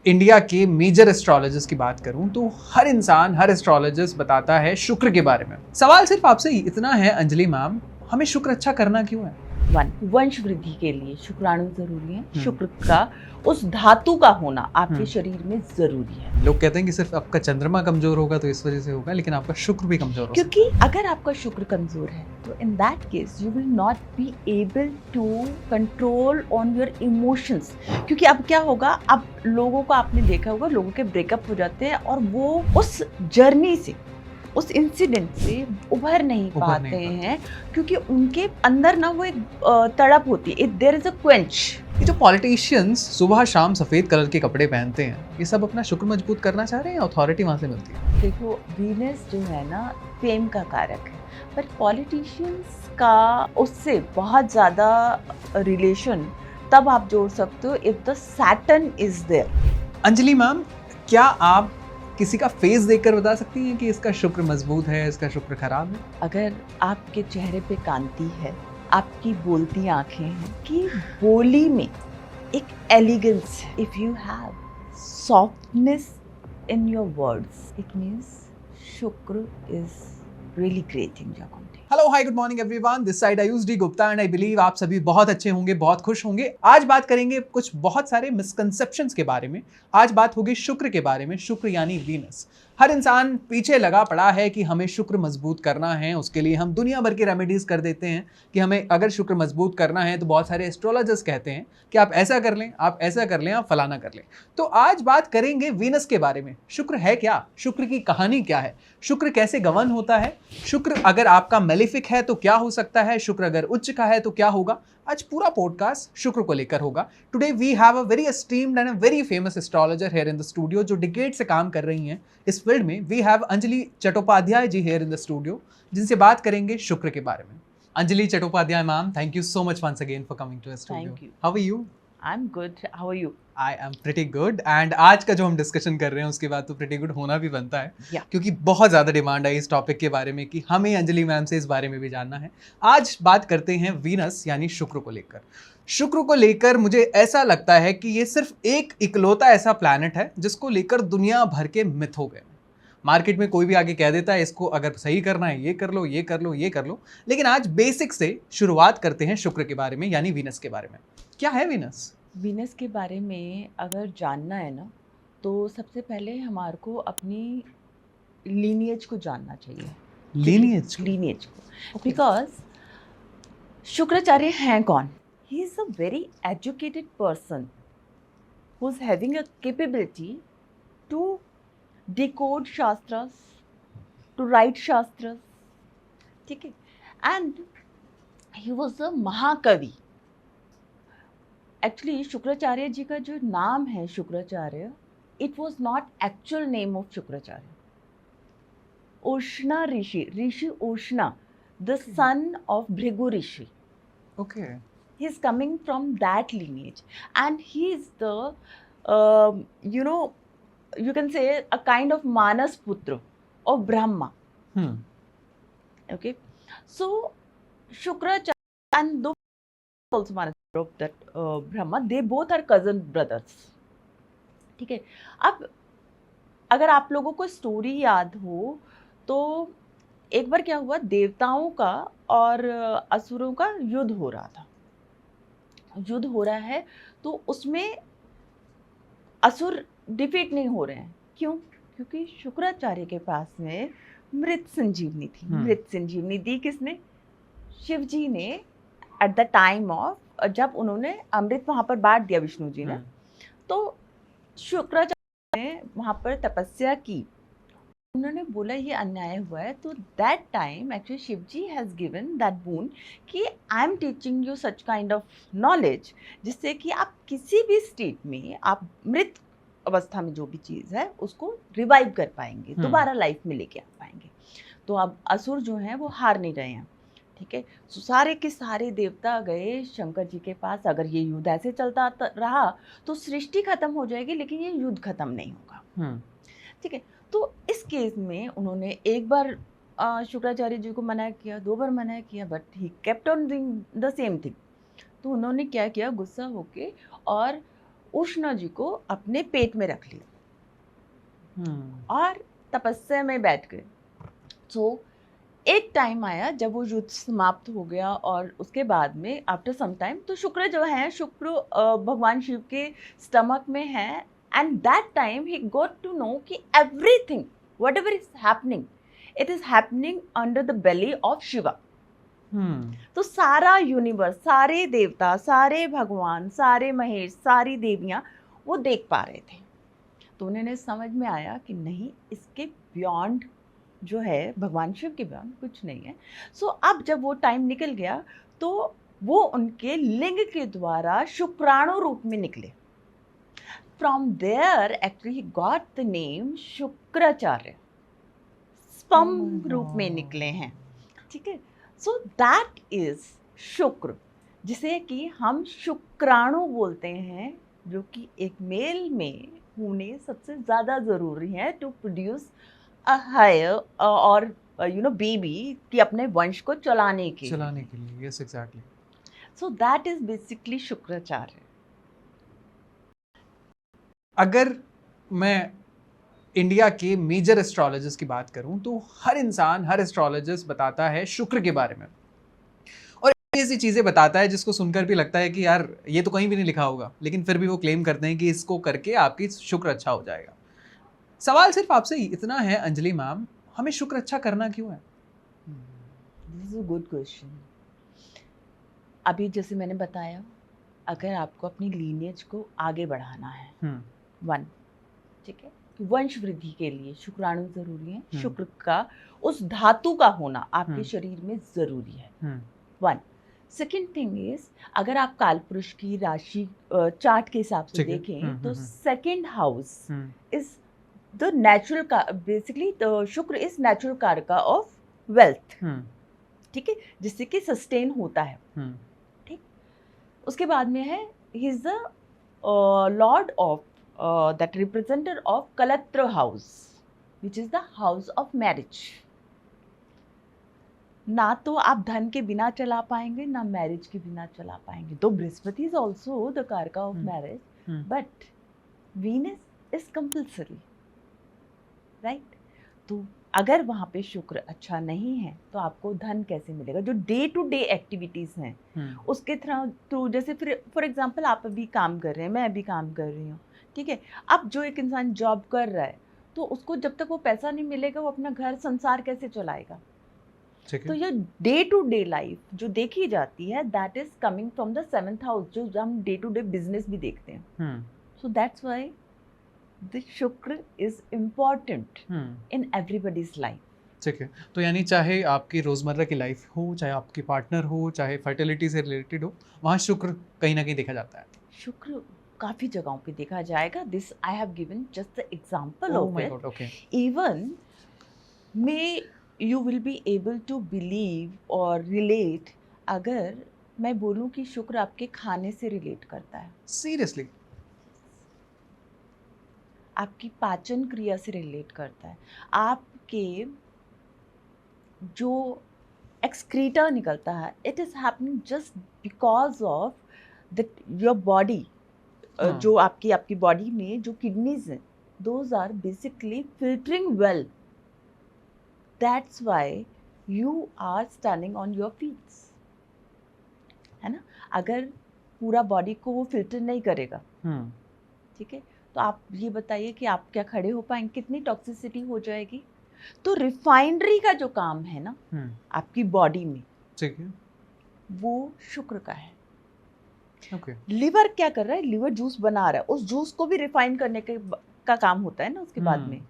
India के major astrologers की बात करूं तो हर इंसान, हर एस्ट्रोलॉजिस्ट बताता है शुक्र के बारे में। सवाल सिर्फ आपसे इतना है अंजलि मैम, हमें शुक्र अच्छा करना क्यों है? वंश वृद्धि के लिए शुक्राणु जरूरी है। शुक्र का उस धातु का होना आपके शरीर में जरूरी है। लोग कहते हैं कि सिर्फ आपका चंद्रमा कमजोर होगा तो इस वजह से होगा, लेकिन आपका शुक्र भी कमजोर हो सकता क्योंकि अगर आपका शुक्र कमजोर है तो in that case you will not be able to control on your emotions. क्योंकि अब क्या होगा, अब लोगों को आपने देखा होगा, लोगों के ब्रेकअप हो जाते हैं और वो उस जर्नी से, उस इंसिडेंट से उभर नहीं पाते हैं, क्योंकि उनके अंदर ना वो एक तड़प होती है, देयर इज अ क्वेंच। ये जो पॉलिटिशियंस सुबह शाम सफेद कलर के कपड़े पहनते हैं, ये सब अपना शुक्र मजबूत करना चाह रहे हैं, अथॉरिटी वहां से मिलती है। देखो, वीनस जो है ना फेम का कारक है, पर पॉलिटिशियंस का उससे बहुत ज़्यादा रिलेशन तब आप जोड़ सकते हो if the Saturn is there. Anjali ma'am, क्या आप किसी का फेस देखकर बता सकती हैं कि इसका शुक्र मजबूत है, इसका शुक्र खराब है? अगर आपके चेहरे पे कांति है, आपकी बोलती आंखें हैं, कि बोली में एक एलिगेंस है, if you have softness in your words, it means Shukra is really great in your content. Hello, hi, good morning everyone. This side Ayush D Gupta and I believe आप सभी बहुत अच्छे होंगे, बहुत खुश होंगे। आज बात करेंगे कुछ बहुत सारे मिसकंसेप्शंस के बारे में। आज बात होगी शुक्र के बारे में। शुक्र यानी वीनस। हर इंसान पीछे लगा पड़ा है कि हमें शुक्र मजबूत करना है, उसके लिए हम दुनिया भर की रेमेडीज कर देते हैं कि हमें अगर शुक्र मजबूत करना है तो बहुत सारे एस्ट्रोलॉजर्स कहते हैं कि आप ऐसा कर लें, आप ऐसा कर लें, आप फलाना कर लें। तो आज बात करेंगे वीनस के बारे में। शुक्र है क्या? शुक्र की कहानी क्या है? शुक्र कैसे गवर्न होता है? शुक्र अगर आपका मेलिफिक है तो क्या हो सकता है? शुक्र अगर उच्च का है तो क्या होगा? आज पूरा पॉडकास्ट शुक्र को लेकर होगा। Today we have a very esteemed and a very famous astrologer here in the studio, जो डिकेड से काम कर रही हैं इस फील्ड में। We have Anjali Chattopadhyay ji here in the studio, जिनसे बात करेंगे शुक्र के बारे में। Anjali Chattopadhyay ma'am, thank you so much once again for coming to the studio. Thank you. How are you? I am good, how are you? I am pretty good. And आज का जो हम डिस्कशन कर रहे हैं उसके बाद तो प्रिटी गुड होना भी बनता है, क्योंकि बहुत ज़्यादा डिमांड है इस टॉपिक के बारे में कि हमें अंजलि मैम से इस बारे में भी जानना है। आज बात करते हैं वीनस यानी शुक्र को लेकर। शुक्र को लेकर मुझे ऐसा लगता है कि ये सिर्फ एक इकलौता ऐसा प्लैनेट है जिसको लेकर दुनिया भर के मिथ हो गए। मार्केट में कोई भी आगे कह देता है इसको अगर सही करना है ये कर लो, ये कर लो, ये कर लो। लेकिन आज बेसिक से शुरुआत करते हैं शुक्र के बारे में यानी वीनस के बारे में। क्या है वीनस? वीनस के बारे में अगर जानना है ना, तो सबसे पहले हमारे को अपनी लीनिएज को जानना चाहिए। लीनिएज को बिकॉज शुक्राचार्य हैं कौन? He is a very educated person who is having a capability to decode shastras, to write shastras, ठीक है। एंड ही वॉज अ महाकवि। एक्चुअली शुक्राचार्य जी का जो नाम है Shukracharya, it was not actual name of Shukracharya. Ushana Rishi, Rishi Ushana, the son of Bhrigu Rishi. Okay. He is coming from that lineage, and he is the you can say a kind of Manas Putra of Brahma. Okay, so Shukracharya and the also Manas Putra of that Brahma, they both are cousin brothers. ठीक है। अब अगर आप लोगों को story याद हो तो एक बार क्या हुआ, देवताओं का और असुरों का युद्ध हो रहा था। युद्ध हो रहा है तो उसमें असुर डिफीट नहीं हो रहे हैं। क्यों? क्योंकि शुक्राचार्य के पास में मृत संजीवनी थी। मृत संजीवनी दी किसने? शिव जी ने, एट द टाइम ऑफ जब उन्होंने अमृत वहां पर बांट दिया विष्णु जी ने, तो शुक्राचार्य ने वहां पर तपस्या की। उन्होंने बोला ये अन्याय हुआ है, तो that time actually Shiv ji has given that boon कि I am teaching you such kind of knowledge, जिससे कि आप किसी भी स्टेट में, आप मृत अवस्था में जो भी चीज़ है उसको रिवाइव कर पाएंगे, दोबारा लाइफ में लेके आ पाएंगे। तो अब असुर जो हैं वो हार नहीं रहे हैं, ठीक है। सो सारे के सारे देवता गए शंकर जी के पास। अगर ये युद्ध ऐसे चलता रहा तो सृष्टि खत्म हो जाएगी, लेकिन ये युद्ध खत्म नहीं होगा, ठीक है। तो इस केस में उन्होंने एक बार शुक्राचार्य जी को मना किया, 2 बार मना किया, but he kept on doing the same thing. तो उन्होंने क्या किया, गुस्सा होके और उष्णा जी को अपने पेट में रख लिया और तपस्या में बैठ गए। तो एक टाइम आया जब वो युद्ध समाप्त हो गया और उसके बाद में आफ्टर सम टाइम तो शुक्र जो है, शुक्र भगवान शिव के स्टमक में है, and that time he got to know कि everything whatever is happening it is happening under the belly of Shiva. तो सारा यूनिवर्स, सारे देवता, सारे भगवान, सारे महेश, सारी देवियां वो देख पा रहे थे। तो उन्हें समझ में आया कि नहीं, इसके बियॉन्ड जो है भगवान शिव के बियॉन्ड कुछ नहीं है। सो अब जब वो टाइम निकल गया तो वो उनके लिंग के द्वारा शुक्राणु रूप में निकले। From there actually he got the name Shukracharya, sperm रूप में निकले हैं। ठीक है, सो दैट इज शुक्र, जिसे कि हम शुक्राणु बोलते हैं, जो कि एक मेल में होने सबसे ज़्यादा ज़रूरी है टू प्रोड्यूस अ हायर और बेबी कि अपने वंश को चलाने के लिए। Yes exactly. So that is basically Shukracharya. अगर मैं इंडिया के मेजर एस्ट्रोलॉजर्स की बात करूं तो हर इंसान, हर एस्ट्रोलॉजिस्ट बताता है शुक्र के बारे में, और ऐसी चीज़ें बताता है जिसको सुनकर भी लगता है कि यार ये तो कहीं भी नहीं लिखा होगा, लेकिन फिर भी वो क्लेम करते हैं कि इसको करके आपकी शुक्र अच्छा हो जाएगा। सवाल सिर्फ आपसे इतना है अंजलि मैम, हमें शुक्र अच्छा करना क्यों है? This is a good question. अभी जैसे मैंने बताया, अगर आपको अपनी लीनियज को आगे बढ़ाना है, वन, ठीक है, वंश वृद्धि के लिए शुक्राणु जरूरी है। शुक्र का उस धातु का होना आपके शरीर में जरूरी है, वन। सेकेंड थिंग इज, अगर आप कालपुरुष की राशि चार्ट के हिसाब से देखें तो second house is the natural, basically शुक्र इज नेचुरल कारका ऑफ वेल्थ, ठीक है, जिससे कि सस्टेन होता है। ठीक, उसके बाद में है he is the Lord of that representative of Kalatra house, which is the house of marriage. ना तो आप धन के बिना चला पाएंगे, ना मैरिज के बिना चला पाएंगे। तो बृहस्पति इज ऑल्सो द कारका of marriage, but Venus is compulsory, right? तो अगर वहाँ पे शुक्र अच्छा नहीं है तो आपको धन कैसे मिलेगा? जो डे टू डे एक्टिविटीज़ हैं उसके थ्रू, जैसे फॉर एग्जांपल आप अभी काम कर रहे हैं, मैं अभी काम कर रही हूँ, ठीक है। अब जो एक इंसान जॉब कर रहा है तो उसको जब तक वो पैसा नहीं मिलेगा वो अपना घर संसार कैसे चलाएगा? तो ये डे टू डे लाइफ जो देखी जाती है, that is coming from the 7th house, जो हम डे टू डे बिजनेस भी देखते हैं। सो दैट्स व्हाई द शुक्र is important in everybody's life. ठीक है, तो यानी चाहे आपकी रोजमर्रा की लाइफ हो, चाहे आपकी पार्टनर हो, चाहे फर्टिलिटी से रिलेटेड हो, वहाँ शुक्र कहीं ना कहीं देखा जाता है। शुक्र काफी जगहों पे देखा जाएगा। This I have given just the example of it. Even may you will be able to believe और रिलेट अगर मैं बोलूं कि शुक्र आपके खाने से रिलेट करता है। सीरियसली? आपकी पाचन क्रिया से रिलेट करता है। आपके जो एक्सक्रीटा निकलता है, it is happening just because of that your body, जो आपकी बॉडी में जो किडनीज हैं, those are basically filtering well. That's why you are standing on your feets, है ना? अगर पूरा बॉडी को वो फिल्टर नहीं करेगा, ठीक है, तो आप ये बताइए कि आप क्या खड़े हो पाएंगे? कितनी टॉक्सिसिटी हो जाएगी? तो रिफाइनरी का जो काम है ना आपकी बॉडी में, ठीक है, वो शुक्र का है। Okay. लिवर क्या कर रहा है? लिवर जूस बना रहा है, उस जूस को भी रिफाइन करने का काम होता है ना उसके बाद में।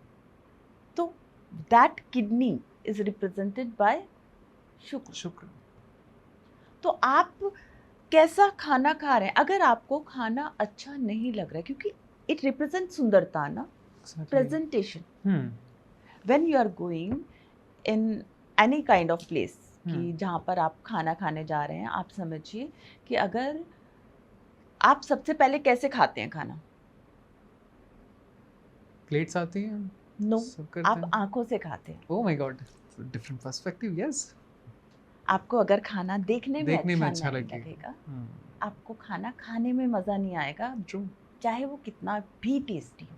तो that kidney is represented by शुक्र। तो आप कैसा खाना खा रहे हैं? अगर आपको खाना अच्छा नहीं लग रहा है, क्योंकि इट रिप्रेजेंट सुंदरता ना, presentation. When you are going in any kind of place, कि जहाँ पर आप खाना खाने जा रहे हैं, आप समझिए कि अगर आप सबसे पहले कैसे खाते हैं खाना? प्लेट्स आती हैं? नो, आप आंखों से खाते हैं। ओह my God, different perspective. Yes, आपको अगर खाना देखने में अच्छा लगेगा, आपको खाना खाने में मजा नहीं आएगा। चाहे वो कितना भी टेस्टी हो,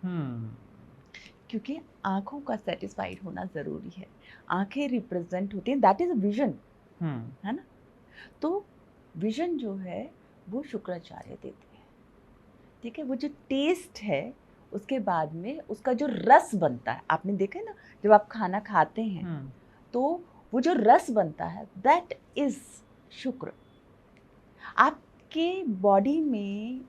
हम्म क्योंकि आंखों का सेटिस्फाइड होना ज़रूरी है। आंखें रिप्रेजेंट होती हैं, दैट इज़ अ विजन, हम्म है ना? तो विजन जो है वो शुक्राचार्य देते हैं, ठीक है? वो जो टेस्ट है उसके बाद में उसका जो रस बनता है, आपने देखा है ना, जब आप खाना खाते हैं हम्म तो वो जो रस बनता है दैट इज़ शुक्र। आपके बॉडी में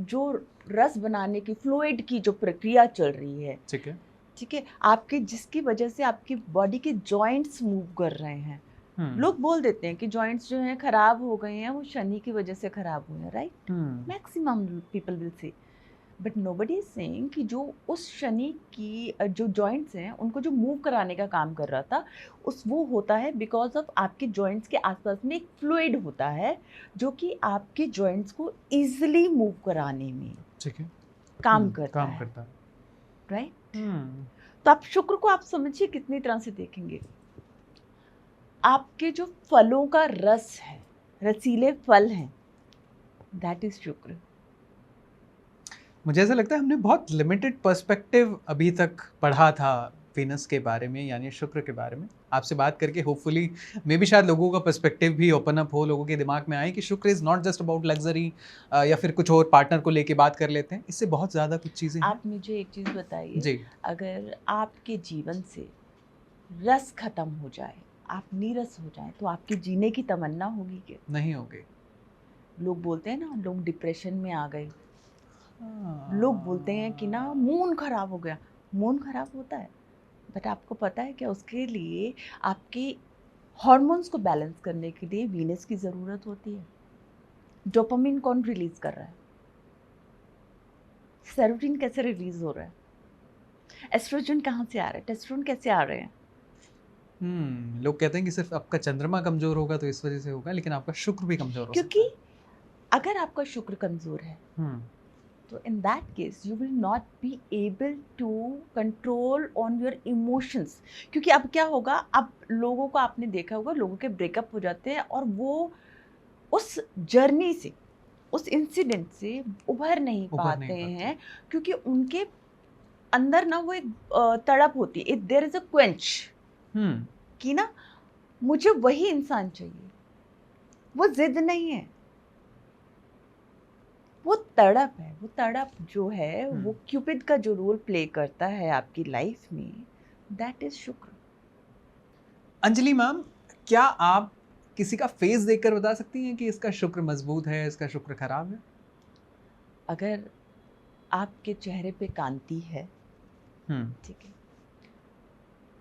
जो रस बनाने की, फ्लूइड की जो प्रक्रिया चल रही है, ठीक है। ठीक है, आपके जिसकी वजह से आपकी बॉडी के जॉइंट्स मूव कर रहे हैं। लोग बोल देते हैं कि जॉइंट्स जो हैं खराब हो गए हैं, वो शनि की वजह से खराब हुए हैं, right? Maximum people will say, but nobody is saying कि जो उस शनि की जो जॉइंट्स हैं उनको जो मूव कराने का काम कर रहा था, उस वो होता है बिकॉज ऑफ आपके जॉइंट्स के आसपास में एक फ्लूइड होता है जो कि आपके जॉइंट्स को इजीली मूव कराने में ठीक है। काम करता काम है, करता है। राइट? हम्म तो आप शुक्र को आप समझिए कितनी तरह से देखेंगे। आपके जो फलों का रस है, रसीले फल हैं, दैट इज शुक्र। मुझे ऐसा लगता है हमने बहुत लिमिटेड पर्सपेक्टिव अभी तक पढ़ा था वीनस के बारे में, यानी शुक्र के बारे में। आपसे बात करके होपफुली मे बी शायद लोगों का पर्सपेक्टिव भी ओपन अप हो, लोगों के दिमाग में आए कि शुक्र is not just about luxury या फिर कुछ और पार्टनर को लेके बात कर लेते हैं, इससे बहुत ज़्यादा कुछ चीज़ें हैं। आप मुझे एक चीज बताइए, जी। अगर आपके जीवन से रस खत्म हो जाए, आप नीरस हो जाए, तो आपके जीने की तमन्ना होगी क्या? नहीं हो गई। लोग बोलते हैं ना, लोग डिप्रेशन में आ गए, लोग बोलते हैं कि ना हाँ। मूड खराब हो गया। मूड खराब होता है, बट आपको पता है क्या, उसके लिए आपके हॉर्मोन्स को बैलेंस करने के लिए वीनस की ज़रूरत होती है। डोपामिन कौन रिलीज कर रहा है? सेरोटोनिन कैसे रिलीज हो रहा है? एस्ट्रोजन कहाँ से आ रहा है? टेस्टोस्टेरोन कैसे आ रहे हैं? लोग कहते हैं कि सिर्फ आपका चंद्रमा कमजोर होगा तो इस वजह से होगा, लेकिन आपका शुक्र भी कमजोर हो सकता क्योंकि है। अगर आपका शुक्र कमजोर है हम्म तो in that case you will not be able to control on your emotions. क्योंकि अब क्या होगा, अब लोगों को आपने देखा होगा, लोगों के ब्रेकअप हो जाते हैं और वो उस जर्नी से, उस इंसिडेंट से उभर नहीं उभर नहीं पाते पाते। हैं, क्योंकि उनके अंदर ना वो एक तड़प होती है, देयर इज अ क्वेंच, हम्म कि ना मुझे वही इंसान चाहिए। वो जिद नहीं है, वो तड़प है। वो तड़प जो है वो क्यूपिड का जो रोल प्ले करता है आपकी लाइफ में, दैट इज शुक्र। अंजलि मैम, क्या आप किसी का फेस देखकर बता सकती हैं कि इसका शुक्र मजबूत है, इसका शुक्र खराब है? अगर आपके चेहरे पे कांति है, हम्म ठीक है,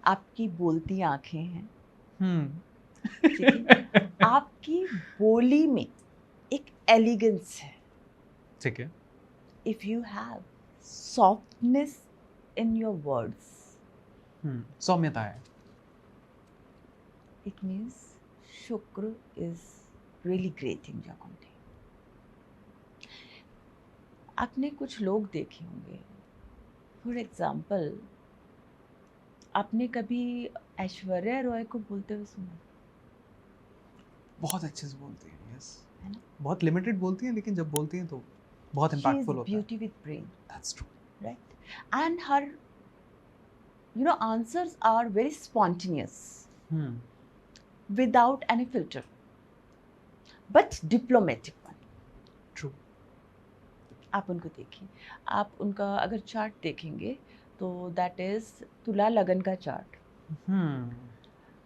आपकी बोलती आंखें हैं, ठीक है, हम्म आपकी बोली में एक एलिगेंस है, ठीक है। If you have softness in your words, सौम्यता है। It means Shukra is really great in your content. आपने कुछ लोग देखे होंगे, फॉर एग्जाम्पल, आपने कभी ऐश्वर्या रॉय को बोलते हुए सुना बहुत अच्छे से बोलती हैं, यस। है ना? बहुत लिमिटेड बोलती हैं, लेकिन जब बोलती हैं तो बहुत शी इज इम्पैक्टफुल होता है। Beauty with brain, that's true. right? And her, answers are very spontaneous, hmm without any filter, but diplomatic one. True. आप उनको देखिए, आप उनका अगर चार्ट देखेंगे तो दैट इज तुला लगन का chart.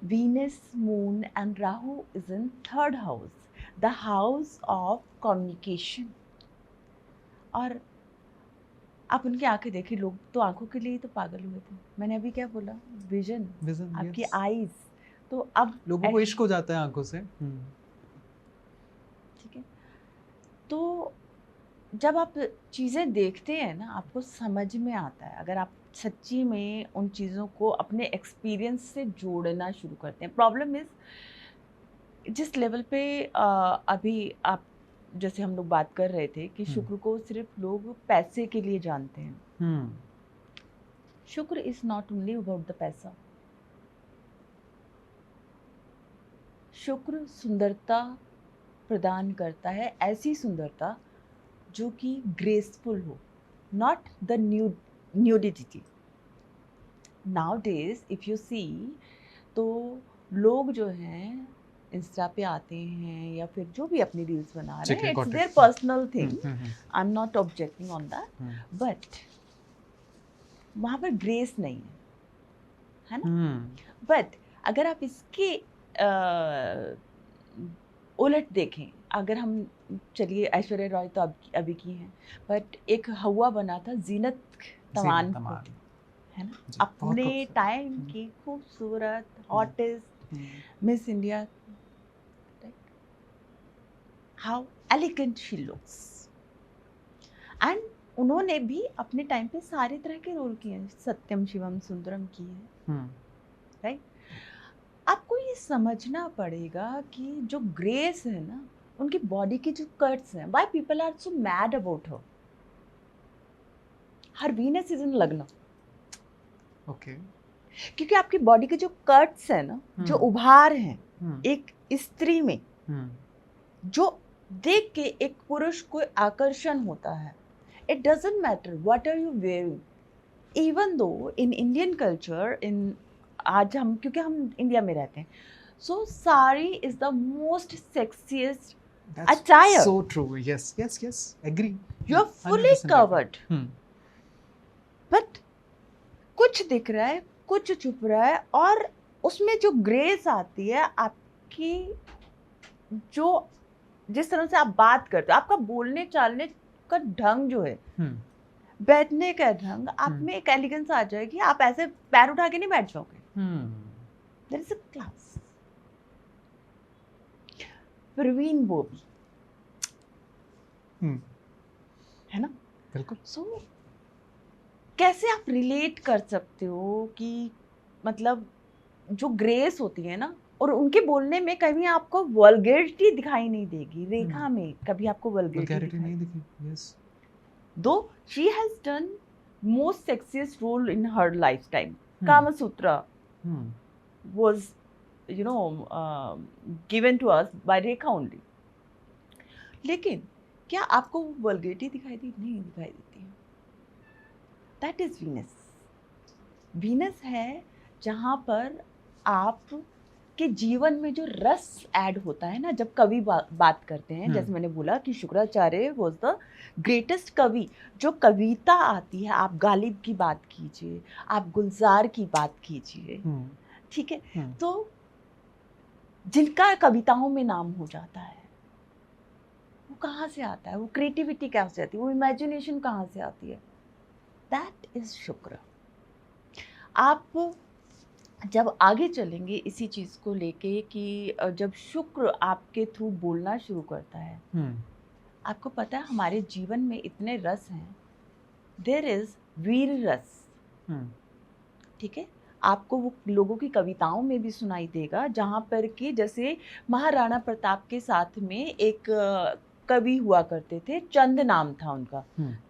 Venus, Moon and Rahu is in third house, the house of communication. और आप उनकी आंखें देखिए, लोग तो आंखों के लिए ही तो पागल हुए थे। मैंने अभी क्या बोला? विजन, विजन, आपकी यस। आईज। तो अब लोगों को इश्क हो जाता है आंखों से। ठीक है, तो जब आप चीज़ें देखते हैं ना, आपको समझ में आता है, अगर आप सच्ची में उन चीज़ों को अपने एक्सपीरियंस से जोड़ना शुरू करते हैं। प्रॉब्लम इज, जिस लेवल पे अभी आप, जैसे हम लोग बात कर रहे थे कि शुक्र को सिर्फ लोग पैसे के लिए जानते हैं। शुक्र is not only about the पैसा। शुक्र सुंदरता प्रदान करता है, ऐसी सुंदरता जो कि ग्रेसफुल हो, not the nudity. Nowadays if you see, तो लोग जो हैं इंस्टा पे आते हैं या फिर जो भी अपनी रील्स बना रहे हैं, it's their personal thing, I am not objecting on that, but वहाँ पर ग्रेस नहीं है ना. बट अगर आप इसके उलट देखें, अगर हम, चलिए ऐश्वर्या रॉय तो अभी की हैं, बट एक हवा बना था जीनत तमान को, है ना, अपने टाइम की खूबसूरत hottest miss India. How elegant she looks. And उन्होंने भी अपने टाइम पे सारे तरह के रोल किए हैं, सत्यम शिवम सुंदरम की है, राइट. आपको ये समझना पड़ेगा कि जो ग्रेस है ना, उनकी बॉडी की जो कट्स हैं, why people are so mad about her. Her Venus is in lagna. Okay. क्योंकि आपकी बॉडी के जो कट्स है ना, जो उभार हैं एक स्त्री में, जो देख के एक पुरुष को आकर्षण होता है. It doesn't matter what are you wearing. Even though in Indian culture, इन आज हम, क्योंकि हम इंडिया में रहते हैं, so sari is the most sexiest attire. So true. Yes. Agree. You are fully covered. But कुछ दिख रहा है, कुछ छुप रहा है, और उसमें जो ग्रेस आती है, आपकी जो जिस तरह से आप बात करते हो, आपका बोलने चालने का ढंग जो है, बैठने का ढंग, आप में एक एलिगेंस आ जाएगी. आप ऐसे पैर उठा के नहीं बैठ जाओगे. There is a class. Parveen Babi, है ना, बिल्कुल. सो कैसे आप रिलेट कर सकते हो कि मतलब जो ग्रेस होती है ना, और उनके बोलने में कभी आपको वल्गैरिटी दिखाई नहीं देगी. रेखा में कभी आपको वल्गैरिटी नहीं दिखी. Yes. Though she has done most sexiest role in her life time. Kama Sutra was given to us by Rekha only. लेकिन क्या आपको वो वल्गैरिटी दिखाई दी? नहीं दिखाई देती है. That is Venus. वीनस है जहाँ पर आप के जीवन में जो रस ऐड होता है ना, जब कवि बात करते हैं, जैसे मैंने बोला कि शुक्राचार्य वाज द ग्रेटेस्ट कवि. जो कविता आती है, आप गालिब की बात कीजिए, आप गुलजार की बात कीजिए, ठीक है, तो जिनका कविताओं में नाम हो जाता है, वो कहाँ से आता है? वो क्रिएटिविटी कहाँ से आती है? वो इमेजिनेशन कहाँ से आती है? दैट इज शुक्र. आप जब आगे चलेंगे इसी चीज़ को लेके कि जब शुक्र आपके थ्रू बोलना शुरू करता है, आपको पता है हमारे जीवन में इतने रस हैं. देयर इज वीर रस, ठीक है. आपको वो लोगों की कविताओं में भी सुनाई देगा, जहाँ पर कि जैसे महाराणा प्रताप के साथ में एक कवि हुआ करते थे, चंद नाम था उनका,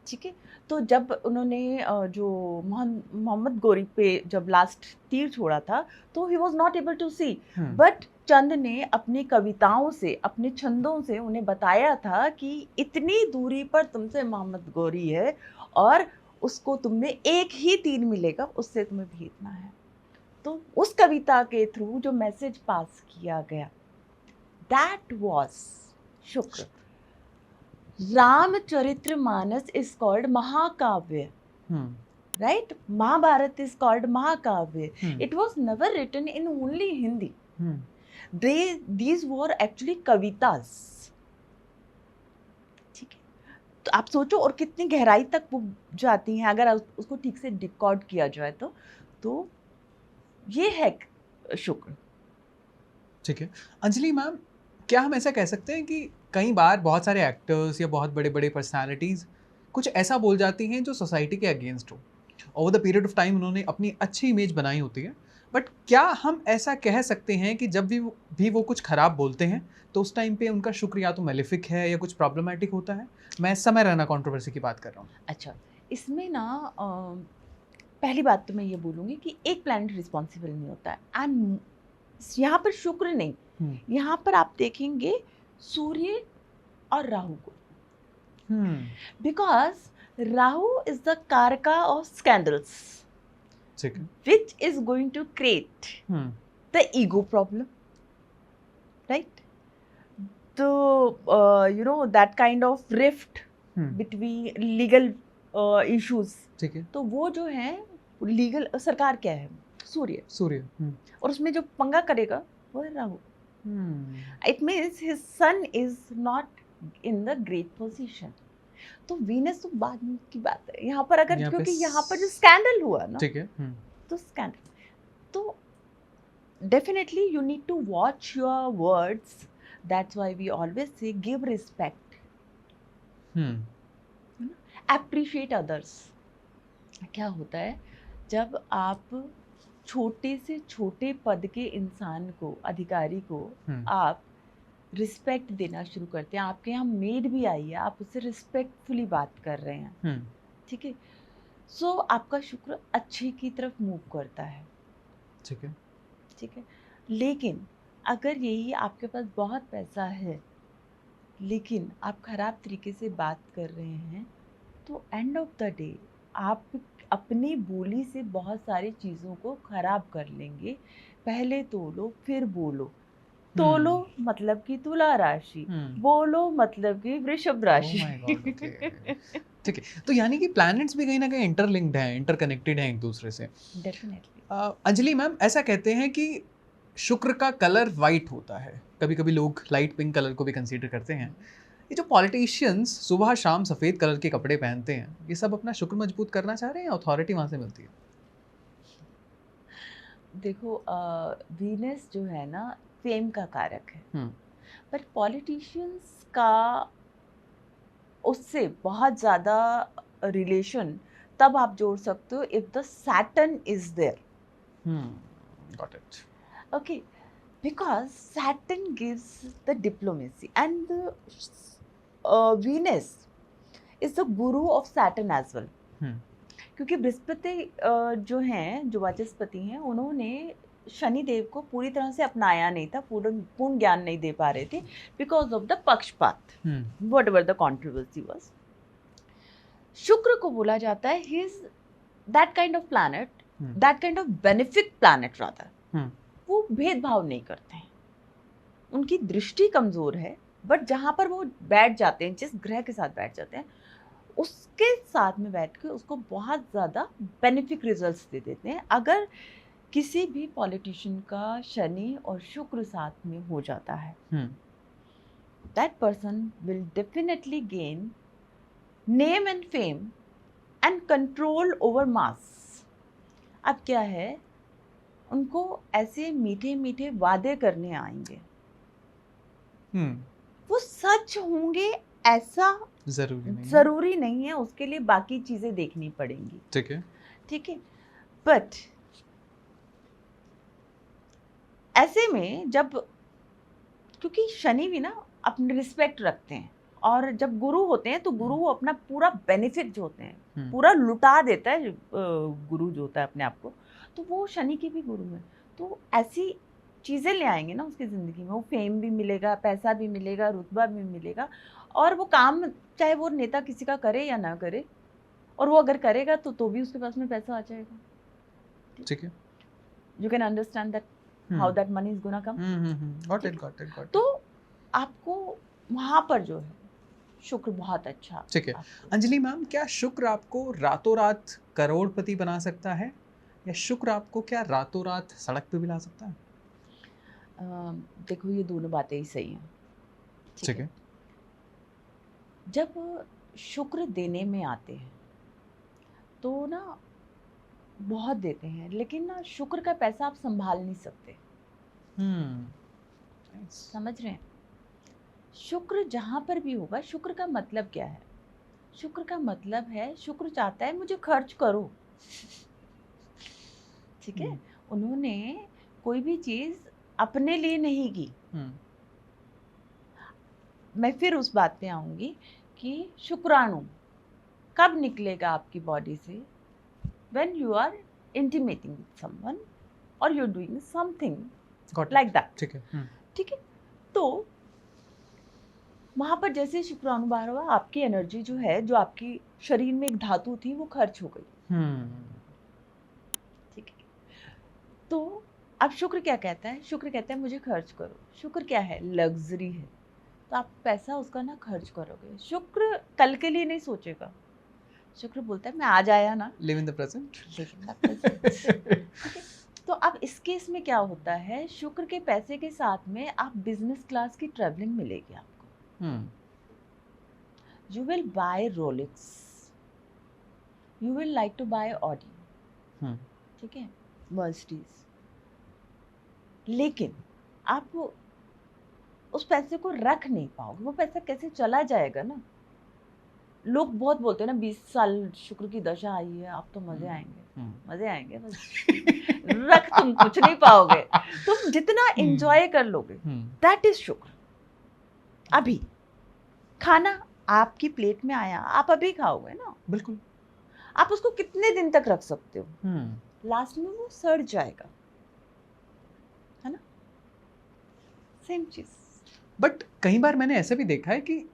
ठीक है. तो जब उन्होंने जो मोहम्मद गोरी पे जब लास्ट तीर छोड़ा था, तो he was not able to see, but Chand ने अपनी कविताओं से, अपने छंदों से उन्हें बताया था कि इतनी दूरी पर तुमसे मोहम्मद गोरी है और उसको तुमने एक ही तीर मिलेगा, उससे तुम्हें भेजना है. तो उस कविता के थ्रू जो मैसेज पास किया गया, दैट वाज शुक्र. रामचरितमानस इज कॉल्ड महाकाव्य, right? Mahabharata is called Mahakavya. It was never written in only Hindi. These were actually kavitas. ठीक है, तो आप सोचो और कितनी गहराई तक वो जाती हैं अगर उसको ठीक से डिकोड किया जाए तो ये है शुक्र. ठीक है. अंजलि मैम, क्या हम ऐसा कह सकते हैं कि कई बार बहुत सारे एक्टर्स या बहुत बड़े बड़े पर्सनालिटीज़ कुछ ऐसा बोल जाती हैं जो सोसाइटी के अगेंस्ट हो? Over the period of time उन्होंने अपनी अच्छी इमेज बनाई होती है, बट क्या हम ऐसा कह सकते हैं कि जब भी वो कुछ ख़राब बोलते हैं तो उस टाइम पे उनका शुक्र या तो मेलिफिक है या कुछ प्रॉब्लमेटिक होता है? मैं समय रहना कंट्रोवर्सी की बात कर रहा हूँ. अच्छा, इसमें ना पहली बात तो मैं ये बोलूँगी कि एक प्लैनेट रिस्पॉन्सिबल नहीं होता है. एंड यहाँ पर शुक्र नहीं, यहाँ पर आप देखेंगे सूर्य और राहु को. बिकॉज राहु इज द कारका ऑफ स्कैंडल्स, ठीक है। which is going to create the ego problem, right? So, that kind of rift between legal issues. ठीक है। तो वो जो है लीगल सरकार क्या है? सूर्य। और उसमें जो पंगा करेगा वो है Rahu. It means his son is not in the great position. तो वीनस तो बाद की बात है यहाँ पर, अगर क्योंकि यहाँ पर जो स्कैंडल हुआ ना, ठीक है, तो स्कैंडल, तो definitely you need to watch your words. That's why we always say give respect, appreciate others. क्या होता है जब आप छोटे से छोटे पद के इंसान को, अधिकारी को आप रिस्पेक्ट देना शुरू करते हैं, आपके यहाँ मेड भी आई है, आप उससे रिस्पेक्टफुली बात कर रहे हैं, ठीक है, सो आपका शुक्र अच्छे की तरफ मूव करता है, ठीक है, ठीक है। लेकिन अगर यही आपके पास बहुत पैसा है लेकिन आप खराब तरीके से बात कर रहे हैं, तो एंड ऑफ द डे आप अपनी बोली से बहुत सारी चीज़ों को खराब कर लेंगे। पहले तोलो फिर बोलो। तोलो मतलब कि तुला राशि, बोलो मतलब कि वृषभ राशि। ठीक है। तो यानी कि प्लैनेट्स भी कहीं ना कहीं इंटरलिंक्ड हैं, इंटरकनेक्टेड हैं एक दूसरे से। डेफिनेटली। अंजलि मैम, ऐसा कहते हैं कि शुक्र का कलर वाइट होता है, कभी कभी लोग लाइट पिंक कलर को भी कंसीडर करते हैं। ये जो पॉलिटिशियंस सुबह शाम सफ़ेद कलर के कपड़े पहनते हैं, ये सब अपना शुक्र मजबूत करना चाह रहे हैं या अथॉरिटी वहाँ से मिलती है? देखो, वीनस जो है ना फेम का कारक है, पर पॉलिटिशियंस का उससे बहुत ज़्यादा रिलेशन तब आप जोड़ सकते हो if the Saturn is there. Got it. Okay, because Saturn gives the diplomacy and Venus is the guru of Saturn as well. क्योंकि बृहस्पति जो हैं, जो वाचस्पति हैं, उन्होंने शनिदेव को पूरी तरह से अपनाया नहीं था, पूर्ण ज्ञान नहीं दे पा रहे थे बिकॉज ऑफ द पक्षपात, what ever the controversy was. शुक्र को बोला जाता है he is that kind of planet, that kind of benefic planet rather. वो भेदभाव नहीं करते हैं, उनकी दृष्टि कमजोर है, बट जहाँ पर वो बैठ जाते हैं, जिस ग्रह के साथ बैठ जाते हैं, उसके साथ में बैठ के उसको बहुत ज़्यादा बेनिफिक रिजल्ट्स दे देते हैं। अगर किसी भी पॉलिटिशियन का शनि और शुक्र साथ में हो जाता है, that person will definitely gain name and fame and control over mass. अब क्या है, उनको ऐसे मीठे मीठे वादे करने आएंगे, वो सच होंगे ऐसा जरूरी नहीं है, उसके लिए बाकी चीजें देखनी पड़ेंगी, ठीक है, ठीक है। बट ऐसे में जब, क्योंकि शनि भी ना अपने रिस्पेक्ट रखते हैं, और जब गुरु होते हैं तो गुरु अपना पूरा बेनिफिट जो होते हैं पूरा लुटा देता है, गुरु जो होता है अपने आप को, तो वो शनि के भी गुरु है। तो ऐसी चीज़ें ले आएंगे ना उसकी ज़िंदगी में, वो फेम भी मिलेगा, पैसा भी मिलेगा, रुतबा भी मिलेगा, और वो काम चाहे वो नेता किसी का करे या ना करे, और वो अगर करेगा तो भी उसके पास में पैसा आ जाएगा, ठीक है। You can understand that how that money is gonna come. Got it. तो आपको वहाँ पर जो है शुक्र बहुत अच्छा, ठीक है। अंजलि मैम, क्या शुक्र आपको रातों रात करोड़पति बना सकता है, या शुक्र आपको क्या रातों रात सड़क पे भी ला सकता है? देखो, ये दोनों बातें ही सही हैं, ठीक है। जब शुक्र देने में आते हैं तो ना बहुत देते हैं, लेकिन ना शुक्र का पैसा आप संभाल नहीं सकते। समझ रहे हैं? शुक्र जहाँ पर भी होगा, शुक्र का मतलब क्या है? शुक्र का मतलब है, शुक्र चाहता है मुझे खर्च करो, ठीक है। उन्होंने कोई भी चीज अपने लिए नहीं की। मैं फिर उस बात पे आऊंगी कि शुक्राणु कब निकलेगा आपकी बॉडी से? when you are intimating with someone or you're doing something like that, ठीक है। ठीक है। तो वहाँ पर जैसे शुक्राणु बाहर हुआ, आपकी एनर्जी जो है, जो आपकी शरीर में एक धातु थी, वो खर्च हो गई। ठीक है, तो अब शुक्र क्या कहता है? शुक्र कहता है मुझे खर्च करो। शुक्र क्या है? लग्जरी है। तो आप पैसा उसका ना खर्च करोगे। शुक्र कल के लिए नहीं सोचेगा। शुक्र बोलता है मैं आज आया ना, live in the present. Live in the present. ठीक है, तो अब इस केस में क्या होता है, शुक्र के पैसे के साथ में आप बिजनेस क्लास की ट्रैवलिंग मिलेगी आपको। You will buy Rolex, you will like to buy Audi, ठीक है, मर्सिडीज। लेकिन आप उस पैसे को रख नहीं पाओगे, वो पैसा कैसे चला जाएगा ना। लोग बहुत बोलते हैं ना 20 साल शुक्र की दशा आई है, आप तो मजे आएंगे, मजे आएंगे, बस रख तुम कुछ नहीं पाओगे, तुम जितना एंजॉय कर लोगे, दैट इज शुक्र। अभी खाना आपकी प्लेट में आया, आप अभी खाओगे ना, बिल्कुल। आप उसको कितने दिन तक रख सकते हो? लास्ट में वो सड़ जाएगा, है ना। सेम चीज। बट कई बार मैंने ऐसा भी देखा है कि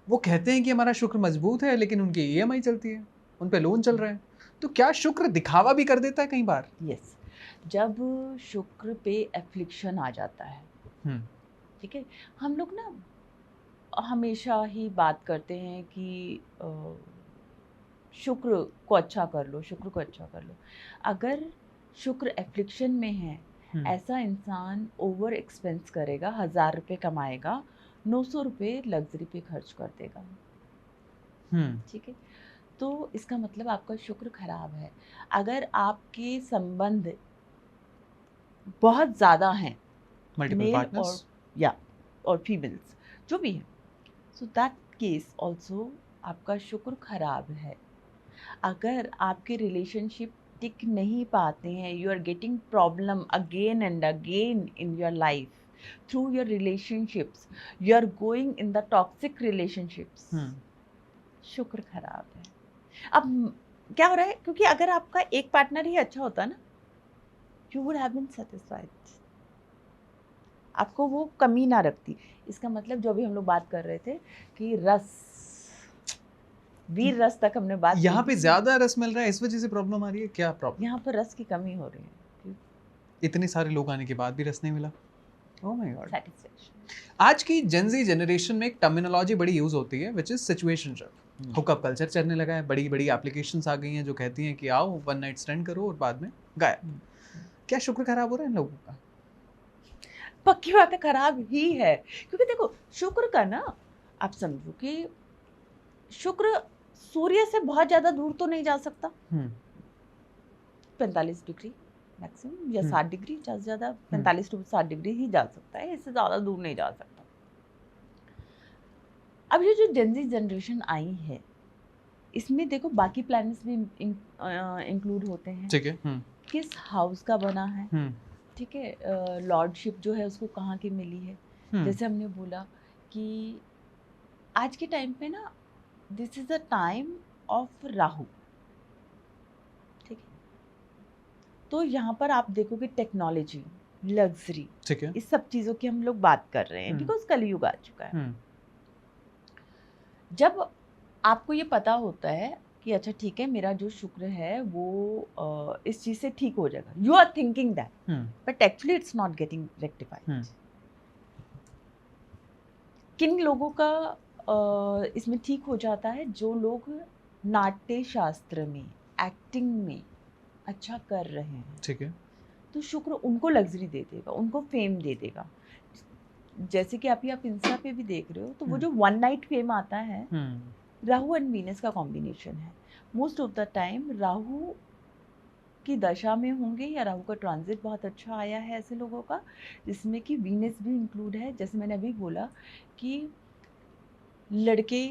वो कहते हैं कि हमारा शुक्र मजबूत है, लेकिन उनकी ईएमआई चलती है, उन पे लोन चल रहा है। तो क्या शुक्र दिखावा भी कर देता है कई बार? यस, जब शुक्र पे एफ्लिक्शन आ जाता है, ठीक है, हम लोग ना हमेशा ही बात करते हैं कि शुक्र को अच्छा कर लो, शुक्र को अच्छा कर लो। अगर शुक्र एफ्लिक्शन में है, ऐसा इंसान ओवर एक्सपेंस करेगा, 1000 रुपये कमाएगा, 900 रुपये लग्जरी पे खर्च कर देगा। ठीक है, तो इसका मतलब आपका शुक्र खराब है। अगर आपके संबंध बहुत ज़्यादा हैं, मेल और फीमेल्स जो भी है, सो दैट केस ऑल्सो आपका शुक्र खराब है। अगर आपके रिलेशनशिप टिक नहीं पाते हैं, you are getting problem again and again in your life through your relationships, you are going in the toxic relationships, Shukra खराब है। अब क्या हो रहा है, क्योंकि अगर आपका एक पार्टनर ही अच्छा होता ना, you would have been satisfied, आपको वो कमी ना रखती। इसका मतलब जो भी हम लोग बात कर रहे थे कि रस, वीर रस तक हमने बात, यहाँ पे ज्यादा रस मिल रहा है, इस वजह से प्रॉब्लम आ रही है। क्या प्रॉब्लम? यहाँ पर रस की कमी हो रही है, इतने सारे लोग आने के बाद भी रस नहीं मिला। ओह माय गॉड। सैटिस्फैक्शन। आज की जेनजी जनरेशन में एक टर्मिनोलॉजी बड़ी यूज होती है, which is situationship. Hookup culture चलने लगा है, बड़ी बड़ी एप्लीकेशंस आ गई हैं जो कहती हैं कि आओ वन नाइट स्टैंड करो और बाद में गायब। क्या शुक्र खराब हो रहा है इन लोगों का? पक्की बात है, खराब ही है। क्योंकि देखो, शुक्र का ना, आप समझो कि शुक्र सूर्य से बहुत ज्यादा दूर तो नहीं जा सकता, 45 डिग्री मैक्सिमम या 60 डिग्री, ज़्यादा से ज़्यादा 45 to 60 डिग्री ही जा सकता है, इससे ज़्यादा दूर नहीं जा सकता। अब ये जो जेनजी जनरेशन आई है, इसमें देखो बाकी प्लैनेट्स भी इंक्लूड होते हैं। ठीक है। किस हाउस का बना है, ठीक है, लॉर्डशिप जो है उसको कहाँ की मिली है। जैसे हमने बोला कि आज के टाइम पे ना, this is the time of Rahu, ठीक है, तो यहाँ पर आप देखोगे टेक्नोलॉजी, लग्जरी, ठीक है, इस सब चीज़ों की हम लोग बात कर रहे हैं, बिकॉज कलयुग आ चुका है। जब आपको ये पता होता है कि अच्छा ठीक है, मेरा जो शुक्र है वो इस चीज़ से ठीक हो जाएगा, you are thinking that, but actually it's not getting rectified. किन लोगों का इसमें ठीक हो जाता है? जो लोग नाट्य शास्त्र में, एक्टिंग में अच्छा कर रहे हैं, ठीक है, तो शुक्र उनको लग्जरी दे देगा, उनको फेम दे देगा। जैसे कि आप इंस्टा पे भी देख रहे हो, तो वो जो वन नाइट फेम आता है, राहु एंड वीनस का कॉम्बिनेशन है। Most of the time Rahu की दशा में होंगे या राहु का ट्रांजिट बहुत अच्छा आया है ऐसे लोगों का, जिसमें कि वीनस भी इंक्लूड है। जैसे मैंने अभी बोला कि लड़के